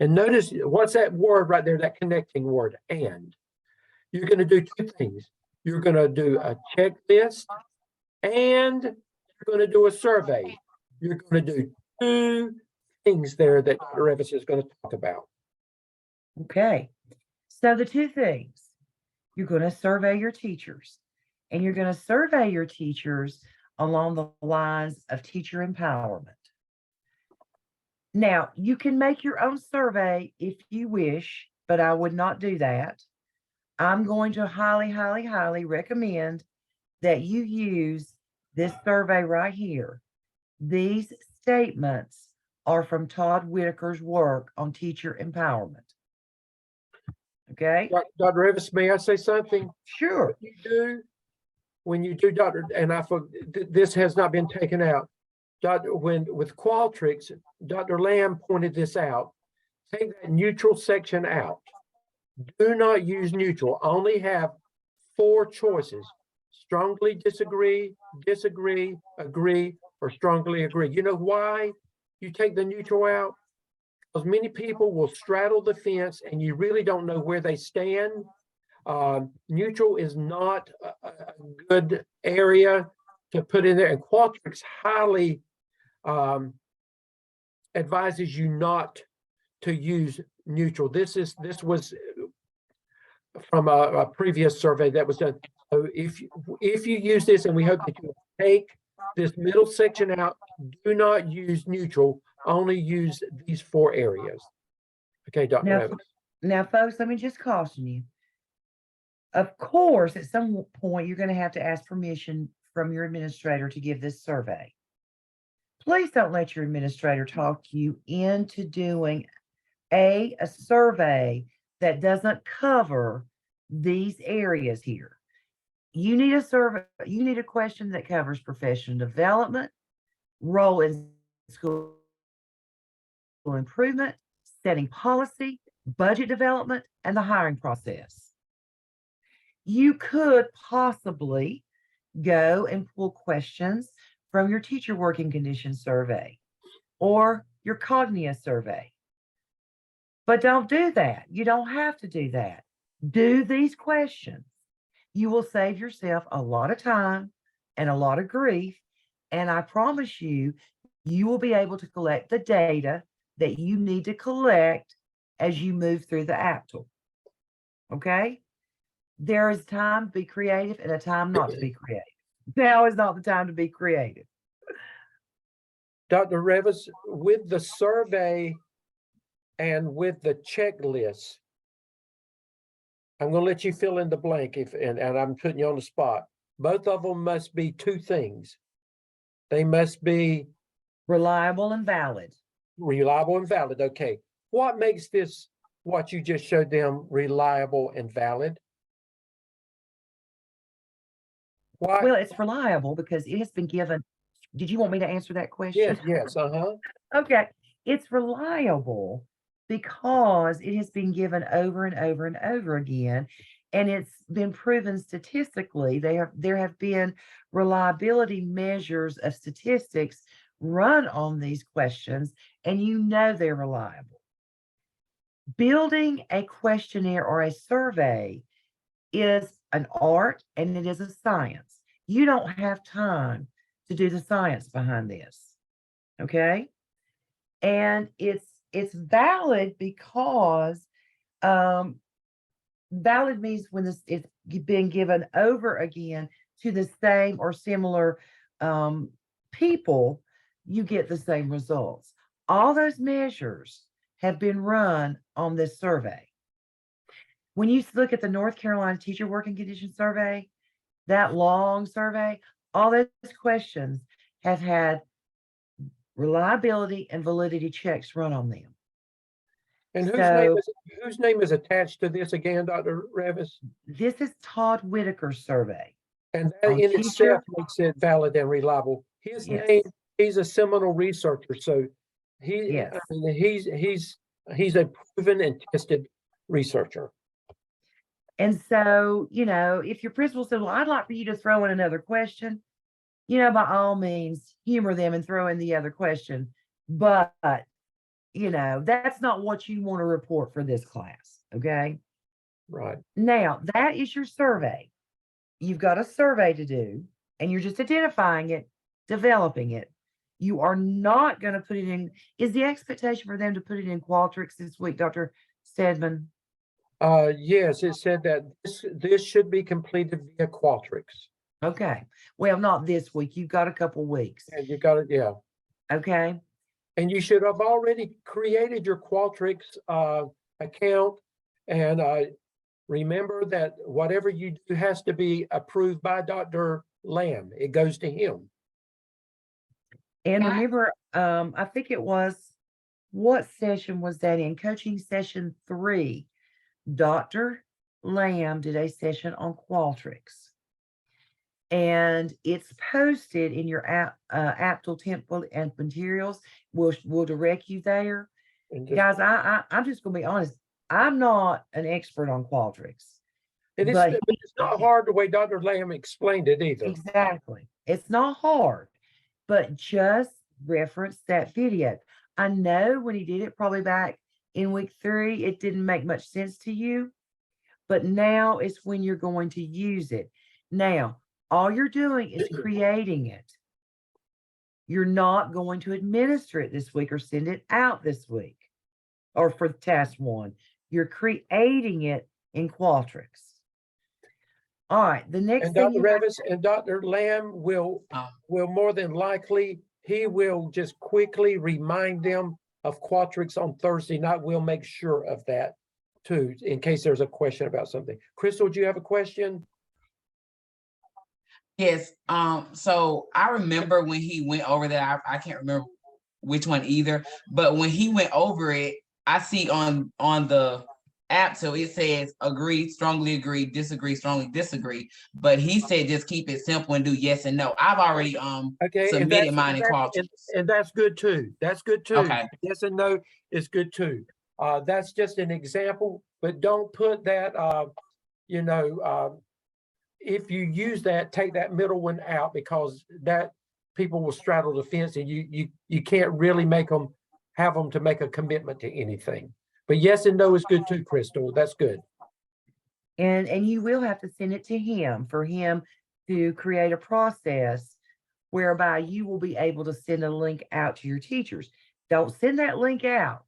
And notice what's that word right there, that connecting word, and. You're going to do 2 things. You're going to do a checklist and you're going to do a survey. You're going to do 2 things there that Dr. Revis is going to talk about. Okay, so the 2 things, you're going to survey your teachers, and you're going to survey your teachers along the lines of teacher empowerment. Now, you can make your own survey if you wish, but I would not do that. I'm going to highly, highly, highly recommend that you use this survey right here. These statements are from Todd Whitaker's work on teacher empowerment. Okay? Dr. Revis, may I say something? Sure. When you do, Dr. And this has not been taken out. With Qualtrics, Dr. Lamb pointed this out. Take that neutral section out. Do not use neutral. Only have 4 choices: strongly disagree, disagree, agree, or strongly agree. You know why you take the neutral out? Because many people will straddle the fence and you really don't know where they stand. Neutral is not a good area to put in there. And Qualtrics highly advises you not to use neutral. This was from a previous survey that was done. So if you use this, and we hope that you take this middle section out, do not use neutral, only use these 4 areas. Okay, Dr. Now, Evans. now, folks, let me just caution you. Of course, at some point, you're going to have to ask permission from your administrator to give this survey. Please don't let your administrator talk you into doing a survey that doesn't cover these areas here. You need a survey, you need a question that covers professional development, role in school improvement, setting policy, budget development, and the hiring process. You could possibly go and pull questions from your teacher working conditions survey or your cognitive survey. But don't do that. You don't have to do that. Do these questions. You will save yourself a lot of time and a lot of grief. And I promise you, you will be able to collect the data that you need to collect as you move through the AAPTEL. Okay? There is time to be creative and a time not to be creative. Now is not the time to be creative. Dr. Revis, with the survey and with the checklist, I'm going to let you fill in the blank and I'm putting you on the spot. Both of them must be 2 things. They must be Reliable and valid. reliable and valid. Okay. What makes this, what you just showed them, reliable and valid? Why? Well, it's reliable because it has been given. Did you want me to answer that question? Yes, yes, uh-huh. Okay. It's reliable because it has been given over and over and over again. And it's been proven statistically, there have been reliability measures of statistics run on these questions, and you know they're reliable. Building a questionnaire or a survey is an art and it is a science. You don't have time to do the science behind this. Okay. And it's valid because valid means when it's been given over again to the same or similar people, you get the same results. All those measures have been run on this survey. When you look at the North Carolina Teacher Working Conditions Survey, that long survey, all those questions have had reliability and validity checks run on them. And So whose name is attached to this again, Dr. Revis? this is Todd Whitaker's survey. And that On in teacher- itself makes it valid and reliable. His Yes. name, he's a seminal researcher, so Yes. I mean, he's a proven and tested researcher. And so, if your principal said, well, I'd like for you to throw in another question, by all means, humor them and throw in the other question. But, that's not what you want to report for this class. Okay. Right. Now, that is your survey. You've got a survey to do, and you're just identifying it, developing it. You are not going to put it in. Is the expectation for them to put it in Qualtrics this week, Dr. Stedman? Yes, it said that this should be completed via Qualtrics. Okay. Well, not this week. You've got a couple weeks. And you got it, yeah. Okay. And you should have already created your Qualtrics account. And remember that whatever you do has to be approved by Dr. Lamb. It goes to him. And remember, I think it was, what session was that in? Coaching session 3. Dr. Lamb did a session on Qualtrics. And it's posted in your AAPTEL template and materials. We'll direct you there. And just, Guys, I'm just going to be honest. I'm not an expert on Qualtrics. and but it's not hard the way Dr. Lamb explained it either. Exactly. It's not hard, but just reference that video. I know when he did it probably back in week 3, it didn't make much sense to you, but now is when you're going to use it. Now, all you're doing is creating it. You're not going to administer it this week or send it out this week or for task 1. You're creating it in Qualtrics. All right, the next And thing Dr. Revis and Dr. Lamb will more than likely, he will just quickly remind them of Qualtrics on Thursday night. We'll make sure of that too, in case there's a question about something. Crystal, do you have a question? Yes. So I remember when he went over that, I can't remember which one either, but when he went over it, I see on the app, so it says agree, strongly agree, disagree, strongly disagree. But he said just keep it simple and do yes and no. I've already submitted mine in Qualtrics. And that's good too. That's good too. Okay. Yes and no is good too. That's just an example, but don't put that if you use that, take that middle one out, because that people will straddle the fence and you can't really have them to make a commitment to anything. But yes and no is good too, Crystal. That's good. And you will have to send it to him for him to create a process whereby you will be able to send a link out to your teachers. Don't send that link out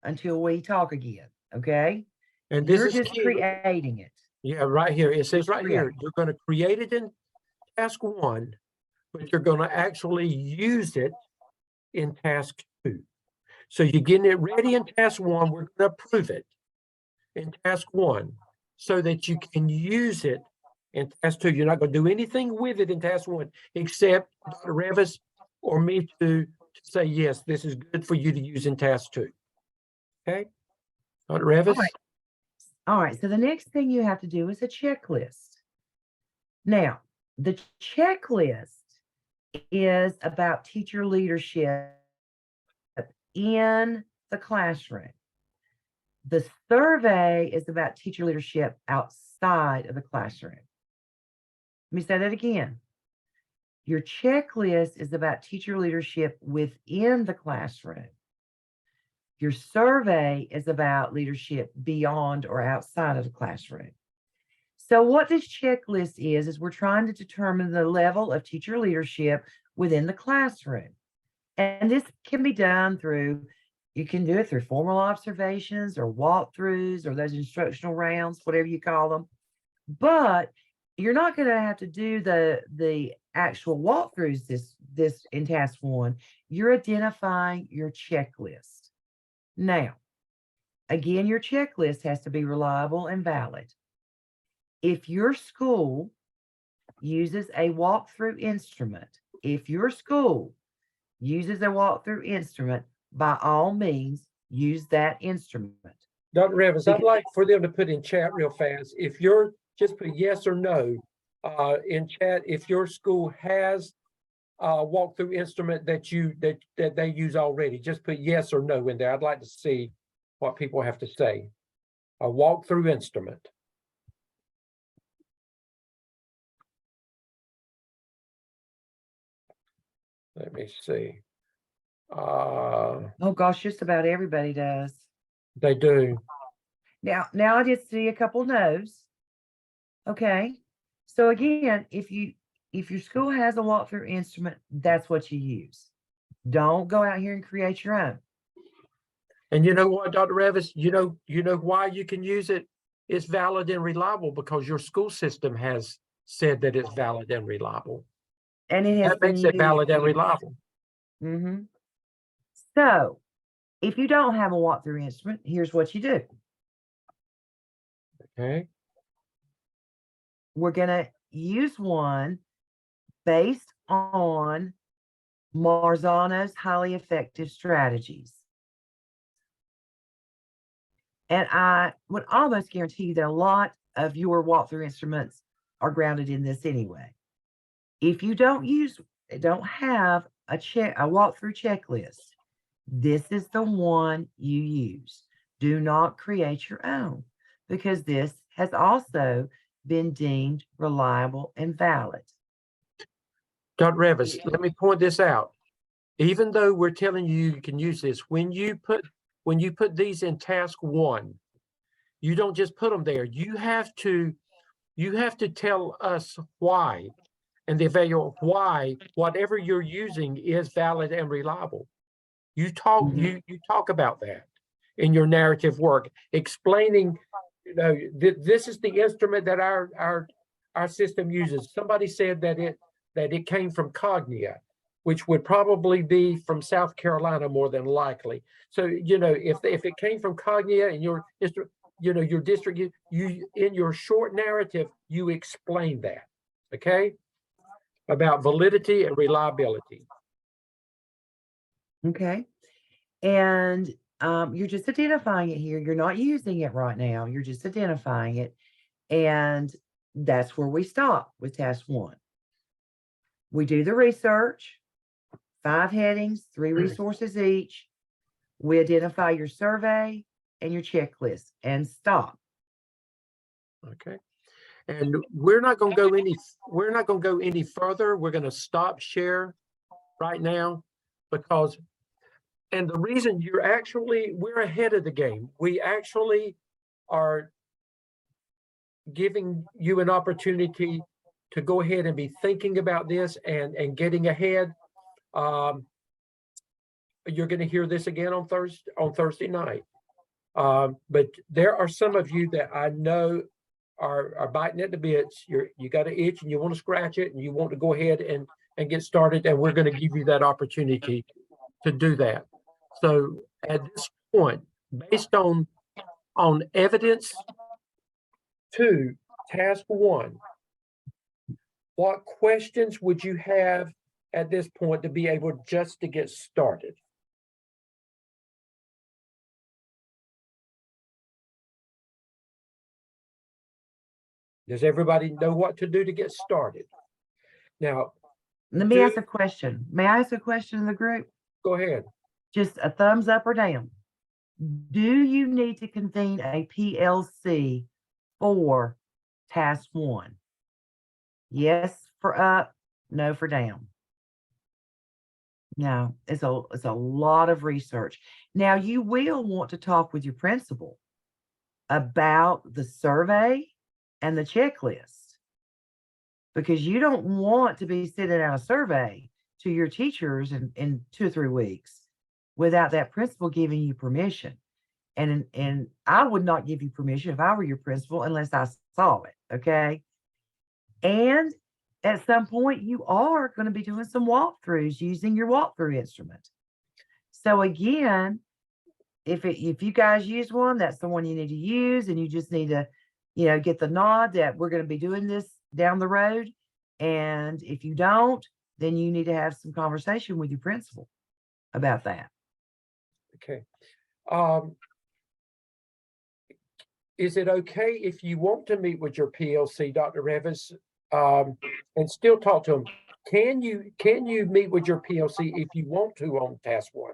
until we talk again, okay? And this You're is just key. creating it. Yeah, right here. It says right here, Create. you're going to create it in task 1, but you're going to actually use it in task 2. So you're getting it ready in task 1. We're going to approve it in task 1 so that you can use it in task 2. You're not going to do anything with it in task 1 except Dr. Revis or me to say, yes, this is good for you to use in task 2. Okay? Dr. Revis? All right, so the next thing you have to do is a checklist. Now, the checklist is about teacher leadership in the classroom. The survey is about teacher leadership outside of the classroom. Let me say that again. Your checklist is about teacher leadership within the classroom. Your survey is about leadership beyond or outside of the classroom. So what this checklist is we're trying to determine the level of teacher leadership within the classroom. And this can be done through, you can do it through formal observations or walkthroughs or those instructional rounds, whatever you call them. But you're not going to have to do the actual walkthroughs this in task 1. You're identifying your checklist. Now, again, your checklist has to be reliable and valid. If your school uses a walkthrough instrument, by all means, use that instrument. Dr. Revens, I'd like for them to put in chat real fast. If you're just put yes or no in chat, if your school has a walkthrough instrument that they use already, just put yes or no in there. I'd like to see what people have to say. A walkthrough instrument. Let me see. Oh gosh, just about everybody does. They do. Now I just see a couple no's. Okay. So again, if your school has a walkthrough instrument, that's what you use. Don't go out here and create your own. And you know what, Dr. Revis, you know why you can use it? It's valid and reliable because your school system has said that it's valid and reliable. And it has That makes it valid and reliable. Mm-hmm. So if you don't have a walkthrough instrument, here's what you do. Okay. We're going to use one based on Marzano's highly effective strategies. And I would almost guarantee you that a lot of your walkthrough instruments are grounded in this anyway. If you don't have a walkthrough checklist, this is the one you use. Do not create your own, because this has also been deemed reliable and valid. Dr. Revis, let me point this out. Even though we're telling you you can use this, when you put these in task 1, you don't just put them there. You have to tell us why, and the evaluate why whatever you're using is valid and reliable. You talk you talk about that in your narrative work, explaining, this is the instrument that our system uses. Somebody said that it came from Cognia, which would probably be from South Carolina more than likely. So, if it came from Cognia and your district, you in your short narrative, you explain that, okay? About validity and reliability. Okay. And you're just identifying it here. You're not using it right now. You're just identifying it. And that's where we stop with task 1. We do the research, 5 headings, 3 resources each. We identify your survey and your checklist and stop. Okay. And we're not going to go any further. We're going to stop share right now because, and the reason we're ahead of the game. We actually are giving you an opportunity to go ahead and be thinking about this and getting ahead. You're going to hear this again on Thursday night. But there are some of you that I know are biting at the bits. You got an itch and you want to scratch it and you want to go ahead and get started, and we're going to give you that opportunity to do that. So at this point, based on evidence 2, task 1, what questions would you have at this point to be able just to get started? Does everybody know what to do to get started? Now, Let me ask a question. May I ask a question in the group? go ahead. Just a thumbs up or down. Do you need to convene a PLC for task 1? Yes for up, no for down. No, it's a lot of research. Now you will want to talk with your principal about the survey and the checklist, because you don't want to be sending out a survey to your teachers in 2 or 3 weeks without that principal giving you permission. And I would not give you permission if I were your principal unless I saw it. Okay. And at some point, you are going to be doing some walkthroughs using your walkthrough instrument. So again, if you guys use one, that's the one you need to use, and you just need to, get the nod that we're going to be doing this down the road. And if you don't, then you need to have some conversation with your principal about that. Okay. Is it okay if you want to meet with your PLC, Dr. Revis, and still talk to them? Can you meet with your PLC if you want to on task 1?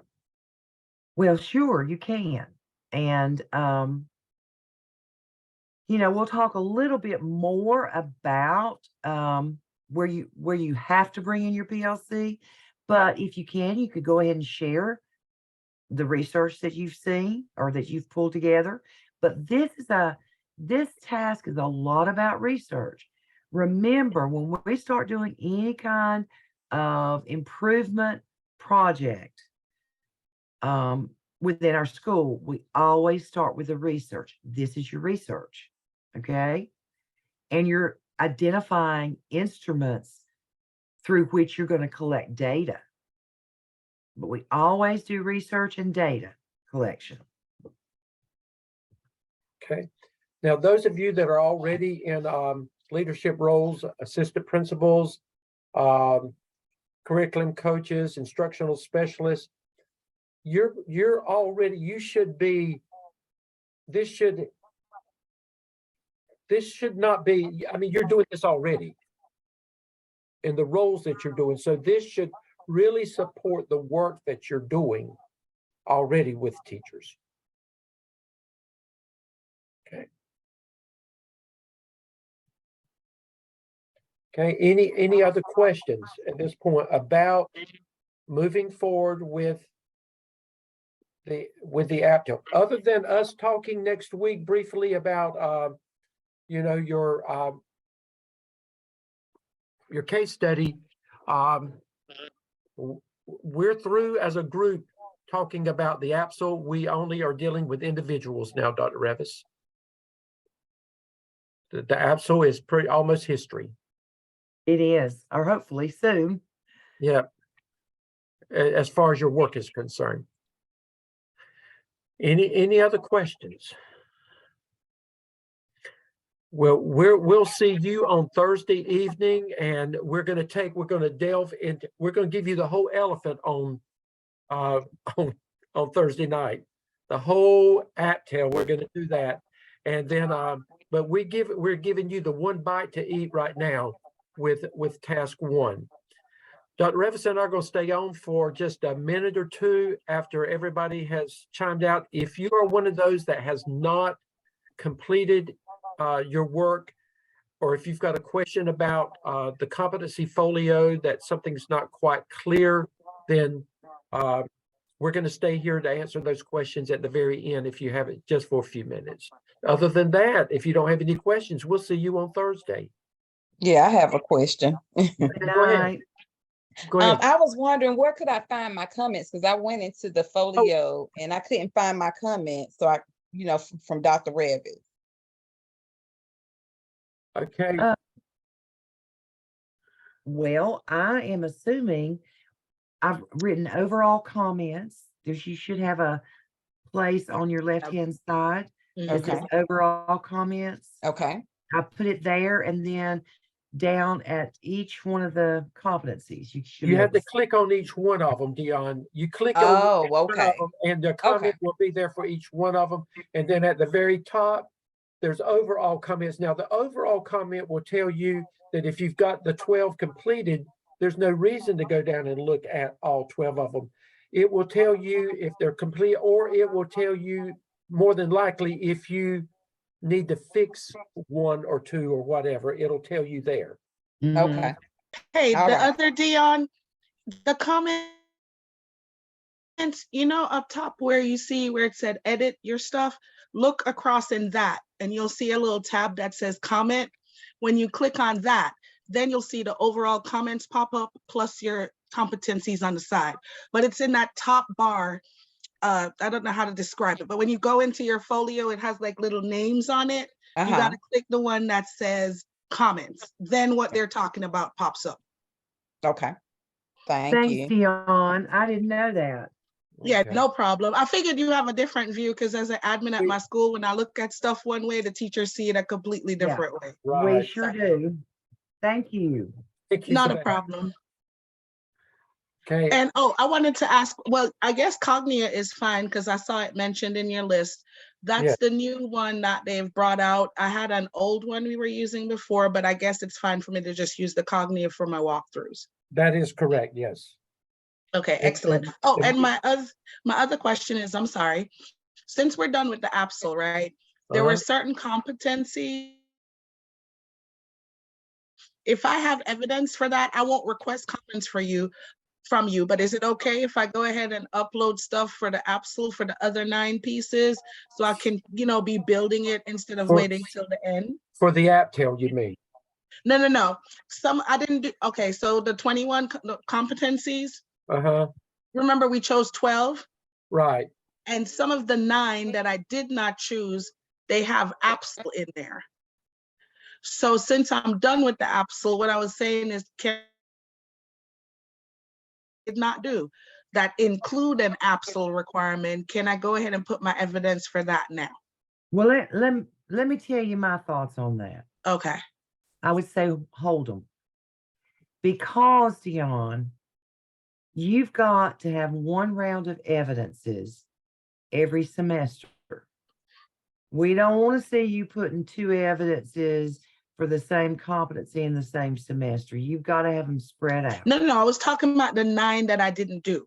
Well, sure, you can. And, we'll talk a little bit more about where you have to bring in your PLC. But if you can, you could go ahead and share the research that you've seen or that you've pulled together. But this task is a lot about research. Remember, when we start doing any kind of improvement project within our school, we always start with the research. This is your research, okay? And you're identifying instruments through which you're going to collect data. But we always do research and data collection. Okay. Now, those of you that are already in leadership roles, assistant principals, curriculum coaches, instructional specialists, you're already, you should be, this should not be, I mean, you're doing this already in the roles that you're doing. So this should really support the work that you're doing already with teachers. Okay. Okay, any other questions at this point about moving forward with the AAPTEL, other than us talking next week briefly about your case study? We're through as a group talking about the AAPTEL. We only are dealing with individuals now, Dr. Revis. The AAPTEL is almost history. It is, or hopefully soon. Yeah, as far as your work is concerned. Any other questions? Well, we'll see you on Thursday evening, and we're going to delve into, we're going to give you the whole elephant on Thursday night, the whole AAPTEL. We're going to do that, and then but we're giving you the one bite to eat right now with task 1. Dr. Revis and I are going to stay on for just a minute or two after everybody has chimed out. If you are one of those that has not completed your work, or if you've got a question about the competency folio, that something's not quite clear, then we're going to stay here to answer those questions at the very end if you have it just for a few minutes. Other than that, if you don't have any questions, we'll see you on Thursday. Yeah, I have a question. Go ahead. Go ahead. I was wondering, where could I find my comments? Because I went into the folio and I couldn't find my comments. So from Dr. Revis. Okay. Well, I am assuming I've written overall comments. You should have a place on your left-hand side that says overall comments. Okay. I put it there, and then down at each one of the competencies. You have to click on each one of them, Dion. You click on Oh, one of okay. them, and the comment will be there for each one of them. And then at the very top, there's overall comments. Now, the overall comment will tell you that if you've got the 12 completed, there's no reason to go down and look at all 12 of them. it will tell you if they're complete, or it will tell you more than likely if you need to fix one or two or whatever, it'll tell you there. Mhm. Okay. Hey, All the right. other Dion, the comments, you know, up top where you see where it said edit your stuff, look across in that and you'll see a little tab that says comment. When you click on that, then you'll see the overall comments pop up plus your competencies on the side. But it's in that top bar. I don't know how to describe it, but when you go into your folio, it has like little names on it. You got to click the one that says comments. Then what they're talking about pops up. Okay. Thank Thanks, you. Dion. I didn't know that. Yeah, Okay. no problem. I figured you have a different view because as an admin at my school, when I look at stuff one way, the teachers see it a completely different way. We Right. sure do. Thank you. Thank you Not for a that. problem. Okay. And oh, I wanted to ask, well, I guess Cognia is fine because I saw it mentioned in your list. That's Yeah. the new one that they've brought out. I had an old one we were using before, but I guess it's fine for me to just use the Cognia for my walkthroughs. That is correct. Yes. Okay, And- excellent. and- Oh, and and we- my other question is, I'm sorry, since we're done with the APSL, right? There were Uh-huh. certain competencies. If I have evidence for that, I won't request comments from you, but is it okay if I go ahead and upload stuff for the APSL for the other 9 pieces so I can, you know, be building it instead of For- waiting till the end? For the AAPTEL, you mean? No. I didn't do, okay, so the 21 competencies, Uh-huh. remember we chose 12? Right. And some of the 9 that I did not choose, they have APSL in there. So since I'm done with the APSL, what I was saying is, did not do that include an APSL requirement. Can I go ahead and put my evidence for that now? Well, let me tell you my thoughts on that. Okay. I would say hold them. Because, Dion, you've got to have one round of evidences every semester. We don't want to see you putting 2 evidences for the same competency in the same semester. You've got to have them spread out. No, I was talking about the 9 that I didn't do.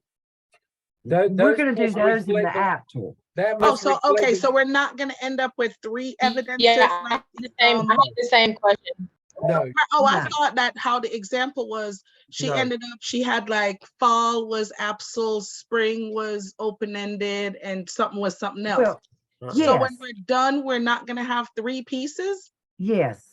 We're Those going to do must those in the reflect on- APTEL. That Oh, must so, okay, reflect- so we're not gonna end up with 3 evidences? Yeah, I like, had the same question. No, Oh, I No. thought that how the example was, she No. ended up, she had like fall was APSL, spring was open-ended, and something was something else. Well, Uh-uh. So yes, when we're done, we're not gonna have 3 pieces? yes.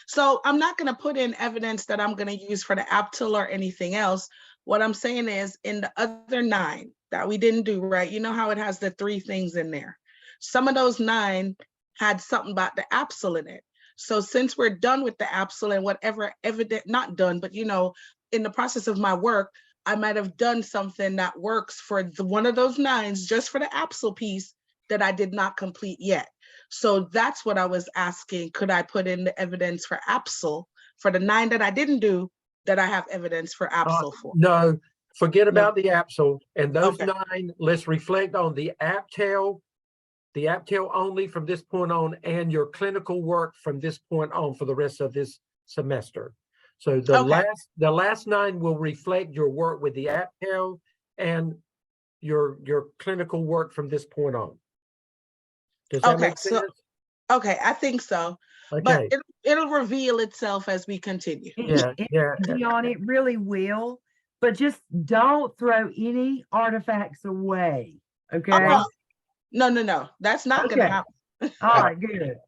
So I'm not gonna put in evidence that I'm gonna use for the APTEL or anything else. What I'm saying is in the other 9 that we didn't do, right? You know how it has the 3 things in there. Some of those 9 had something about the APSL in it. So since we're done with the APSL and whatever evident, not done, but you know, in the process of my work, I might have done something that works for one of those 9s just for the APSL piece that I did not complete yet. So that's what I was asking. Could I put in the evidence for APSL for the 9 that I didn't do, that I have evidence for APSL for? no, forget about the APSL and those Okay. 9. Let's reflect on the AAPTEL only from this point on, and your clinical work from this point on for the rest of this semester. So the Okay. last 9 will reflect your work with the AAPTEL and your clinical work from this point on. Does that Okay, make so- sense? Okay, I think so, Okay. but it'll reveal itself as we continue. Yeah. Dion, it really will. But just don't throw any artifacts away. Okay. Oh, no, that's not gonna Okay. happen. All right, good.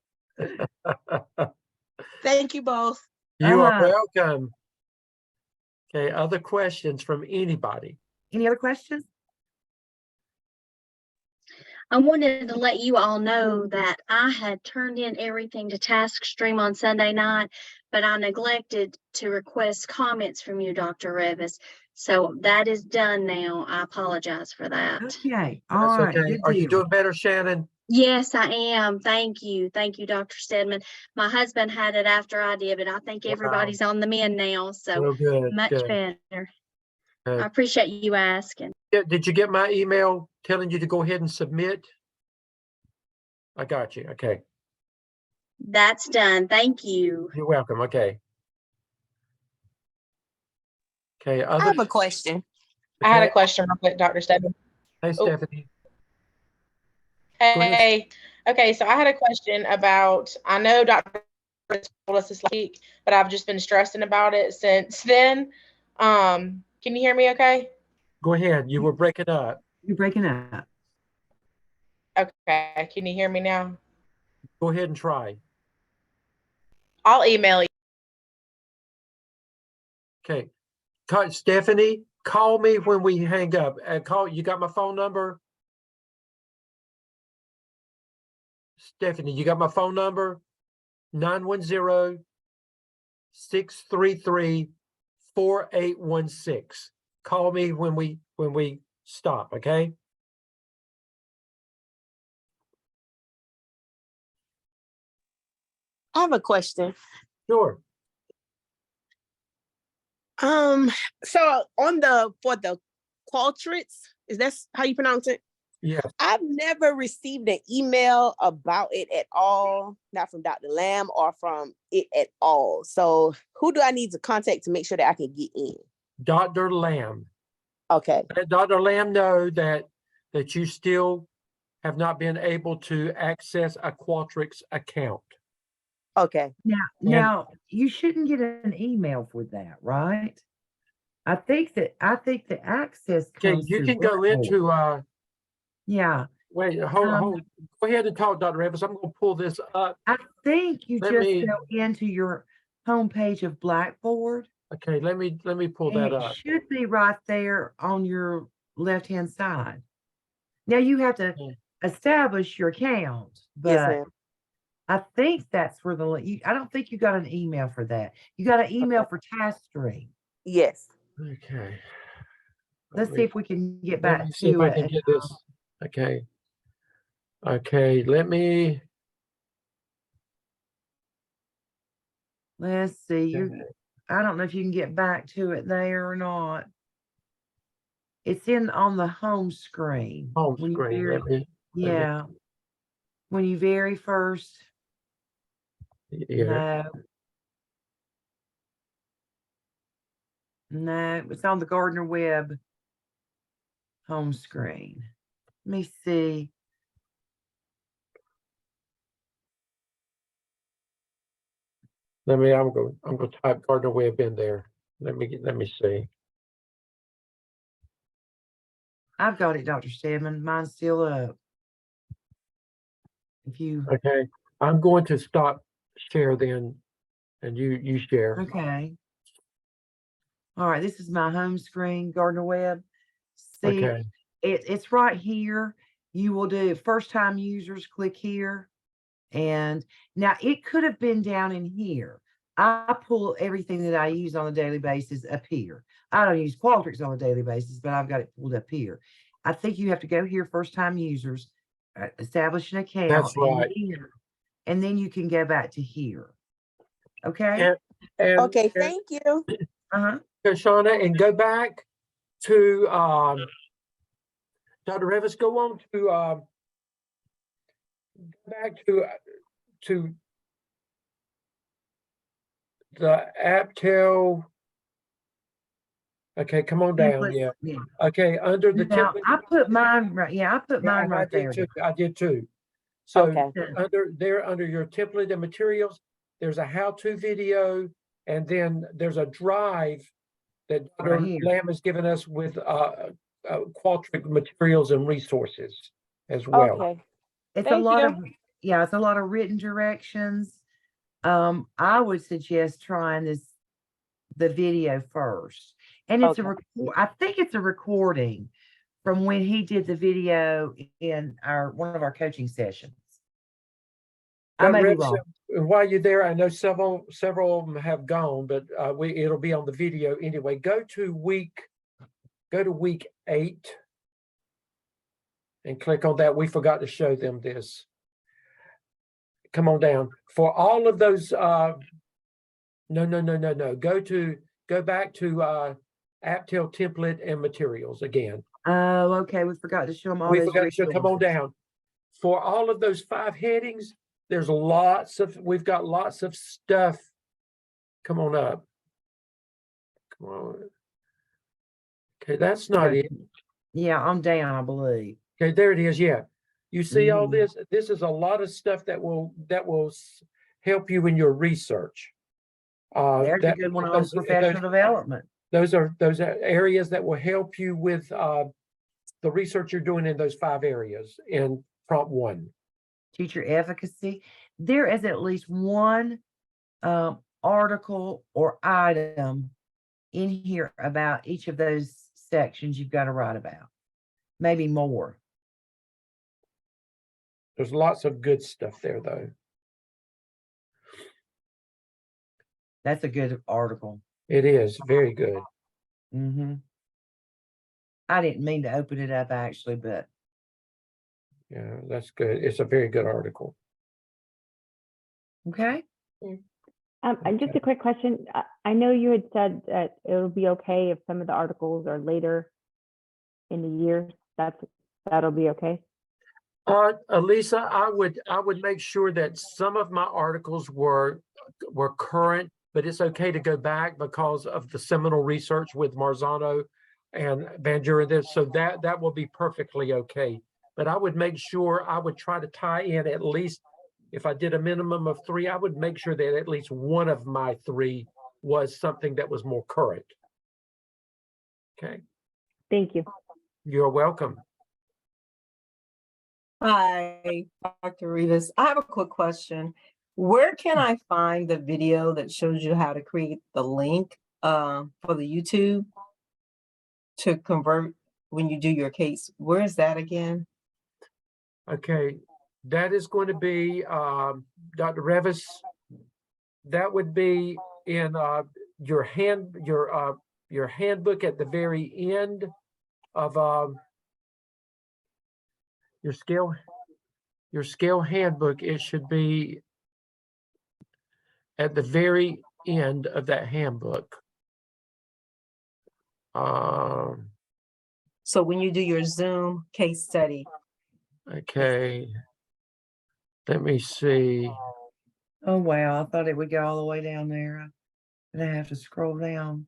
Thank you both. You are Uh-huh. welcome. Okay, other questions from anybody? Any other questions? I wanted to let you all know that I had turned in everything to TaskStream on Sunday night, but I neglected to request comments from you, Dr. Revis. So that is done now. I apologize for that. Okay. All That's right. okay. Good Are you deal. doing better, Shannon? Yes, I am. Thank you. Thank you, Dr. Stedman. My husband had it after I did, but I think Wow. everybody's on the mend now. So Well, good, much good. better. Good. I appreciate you asking. Did you get my email telling you to go ahead and submit? I got you. Okay. That's done. Thank you. You're welcome. Okay. Okay. I have a question. I had a Okay. question real quick, Dr. Stebbins. Hey, Oh. Stephanie. Go ahead. Hey, okay, so I had a question about, I know Dr. told us this week, but I've just been stressing about it since then. Can you hear me okay? Go ahead. You were breaking up. You're breaking up. Okay, can you hear me now? Go ahead and try. I'll email you. Okay. Stephanie, call me when we hang up. You got my phone number? Stephanie, you got my phone number? 910-633-4816. Call me when we stop, okay? I have a question. Sure. So for the Qualtrics, is that how you pronounce it? Yes. I've never received an email about it at all, not from Dr. Lamb or from it at all. So who do I need to contact to make sure that I can get in? Dr. Lamb. Okay. Let Dr. Lamb know that you still have not been able to access a Qualtrics account. Okay. Now you shouldn't get an email for that, right? I think the access Okay, comes you through can go Blackboard. into Yeah, wait, hold. Go ahead and talk, Dr. Evans. I'm gonna pull this up. I think you Let just me- go into your homepage of Blackboard. Okay, let me pull And that it up. should be right there on your left-hand side. Now you have to Okay. establish your account, Yes, but ma'am. I think that's where I don't think you got an email for that. You got an email for TaskStream. Yes. Okay. Let's see if we can get Let back me see if to I it. can get this. Okay. Okay, let me. Let's see. I don't know if you can get back to it there or not. It's on the home screen. Home When you screen. very- Let me. yeah. When you very first, Yeah. no, it's on the Gardner Webb home screen. Let me see. I'm gonna type Gardner Webb in there. Let me see. I've got it, Dr. Stedman. Mine's still up. If you Okay. I'm going to stop share then, and you share. okay. All right, this is my home screen, Gardner Webb. See, Okay. it's right here. You will do first time users, click here. And now it could have been down in here. I pull everything that I use on a daily basis up here. I don't use Qualtrics on a daily basis, but I've got it pulled up here. I think you have to go here, first time users, establish an account. That's right. And then you can go back to here. Okay. Okay, thank you. Uh-huh. Shauna, and go back to Dr. Revis, go on to back to the AAPTEL. Okay, come on down. Yeah. Okay, under the Now, template. I put mine right. Yeah, I put mine right there. I did too. So Okay. under your template and materials, there's a how-to video, and then there's a drive that Right Dr. here. Lamb has given us with Qualtrics materials and resources as well. Okay. It's Thank a lot you. of it's a lot of written directions. I would suggest trying the video first. And it's Okay. I think it's a recording from when he did the video in one of our coaching sessions. I may be wrong. While you're there, I know several of them have gone, but it'll be on the video anyway. Go to week 8 and click on that. We forgot to show them this. Come on down. For all of those, no. Go back to AAPTEL template and materials again. Oh, okay. We forgot to show them all We those forgot to show, come on resources. down. For all of those 5 headings, we've got lots of stuff. Come on up. Come on. Okay, that's not Okay. it. Yeah, I'm down, I believe. Okay, there it is. Yeah. You see all Mhm. this? This is a lot of stuff that will help you in your research. There's a good one on professional development. Those are areas that will help you with the research you're doing in those 5 areas in prompt 1. Teacher efficacy. There is at least one article or item in here about each of those sections you've got to write about. Maybe more. There's lots of good stuff there, though. That's a good article. It is very good. Mm-hmm. I didn't mean to open it up actually, but Yeah, that's good. It's a very good article. okay. And just a quick question. I know you had said that it would be okay if some of the articles are later in the year. That'll be okay. Elisa, I would make sure that some of my articles were current, but it's okay to go back because of the seminal research with Marzano and Van Duren. So that will be perfectly okay. But I would make sure I would try to tie in at least, if I did a minimum of 3, I would make sure that at least one of my 3 was something that was more current. Okay, Thank you. you're welcome. Hi, Dr. Rivas. I have a quick question. Where can I find the video that shows you how to create the link for the YouTube to convert when you do your case? Where is that again? Okay, that is going to be Dr. Revis. That would be in your handbook at the very end of your scale handbook. It should be at the very end of that handbook. So when you do your Zoom case study. Okay, let me see. Oh wow, I thought it would go all the way down there. And I have to scroll down.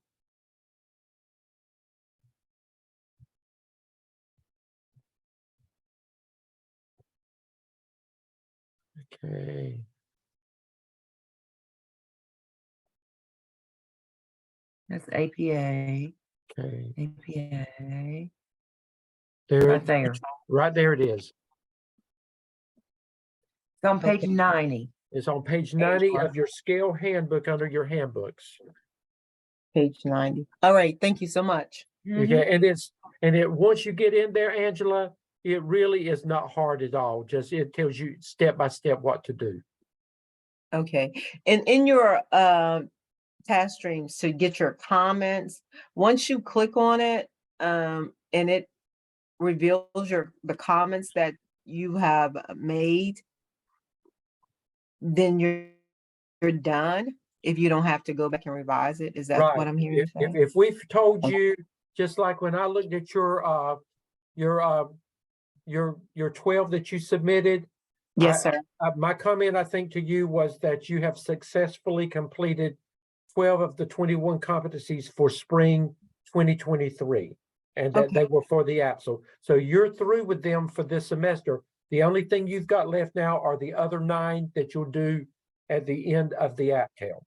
Okay. That's APA. Okay. APA. There, Right there. right there it is. It's on page Okay. 90. It's on page 90 of your scale handbook under your handbooks. Page 90. All right, thank you so much. Okay, and once you get in there, Angela, it really is not hard at all. Just it tells you step by step what to do. Okay, and in your task streams to get your comments, once you click on it, and it reveals the comments that you have made, then you're done. If you don't have to go back and revise it, is that Right. what I'm hearing you say? If we've told you, just like when I looked at your 12 that you submitted. Yes, sir. My comment, I think, to you was that you have successfully completed 12 of the 21 competencies for spring 2023, and that they were for the AAPTEL. So you're through with them for this semester. The only thing you've got left now are the other 9 that you'll do at the end of the AAPTEL.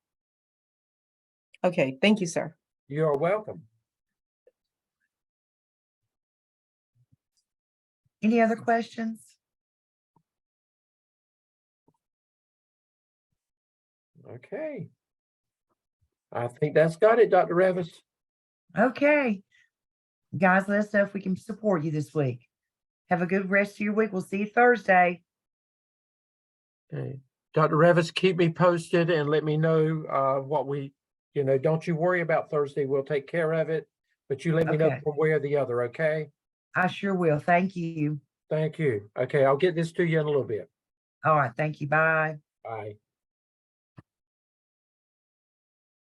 Okay, thank you, sir. You're welcome. Any other questions? Okay. I think that's got it, Dr. Revis. Okay. Guys, let us know if we can support you this week. Have a good rest of your week. We'll see you Thursday. Okay. Dr. Revis, keep me posted and let me know what don't you worry about Thursday. We'll take care of it, but you let me know Okay. from one way or the other, okay? I sure will. Thank you. Thank you. Okay, I'll get this to you in a little bit. All right. Thank you. Bye. Bye.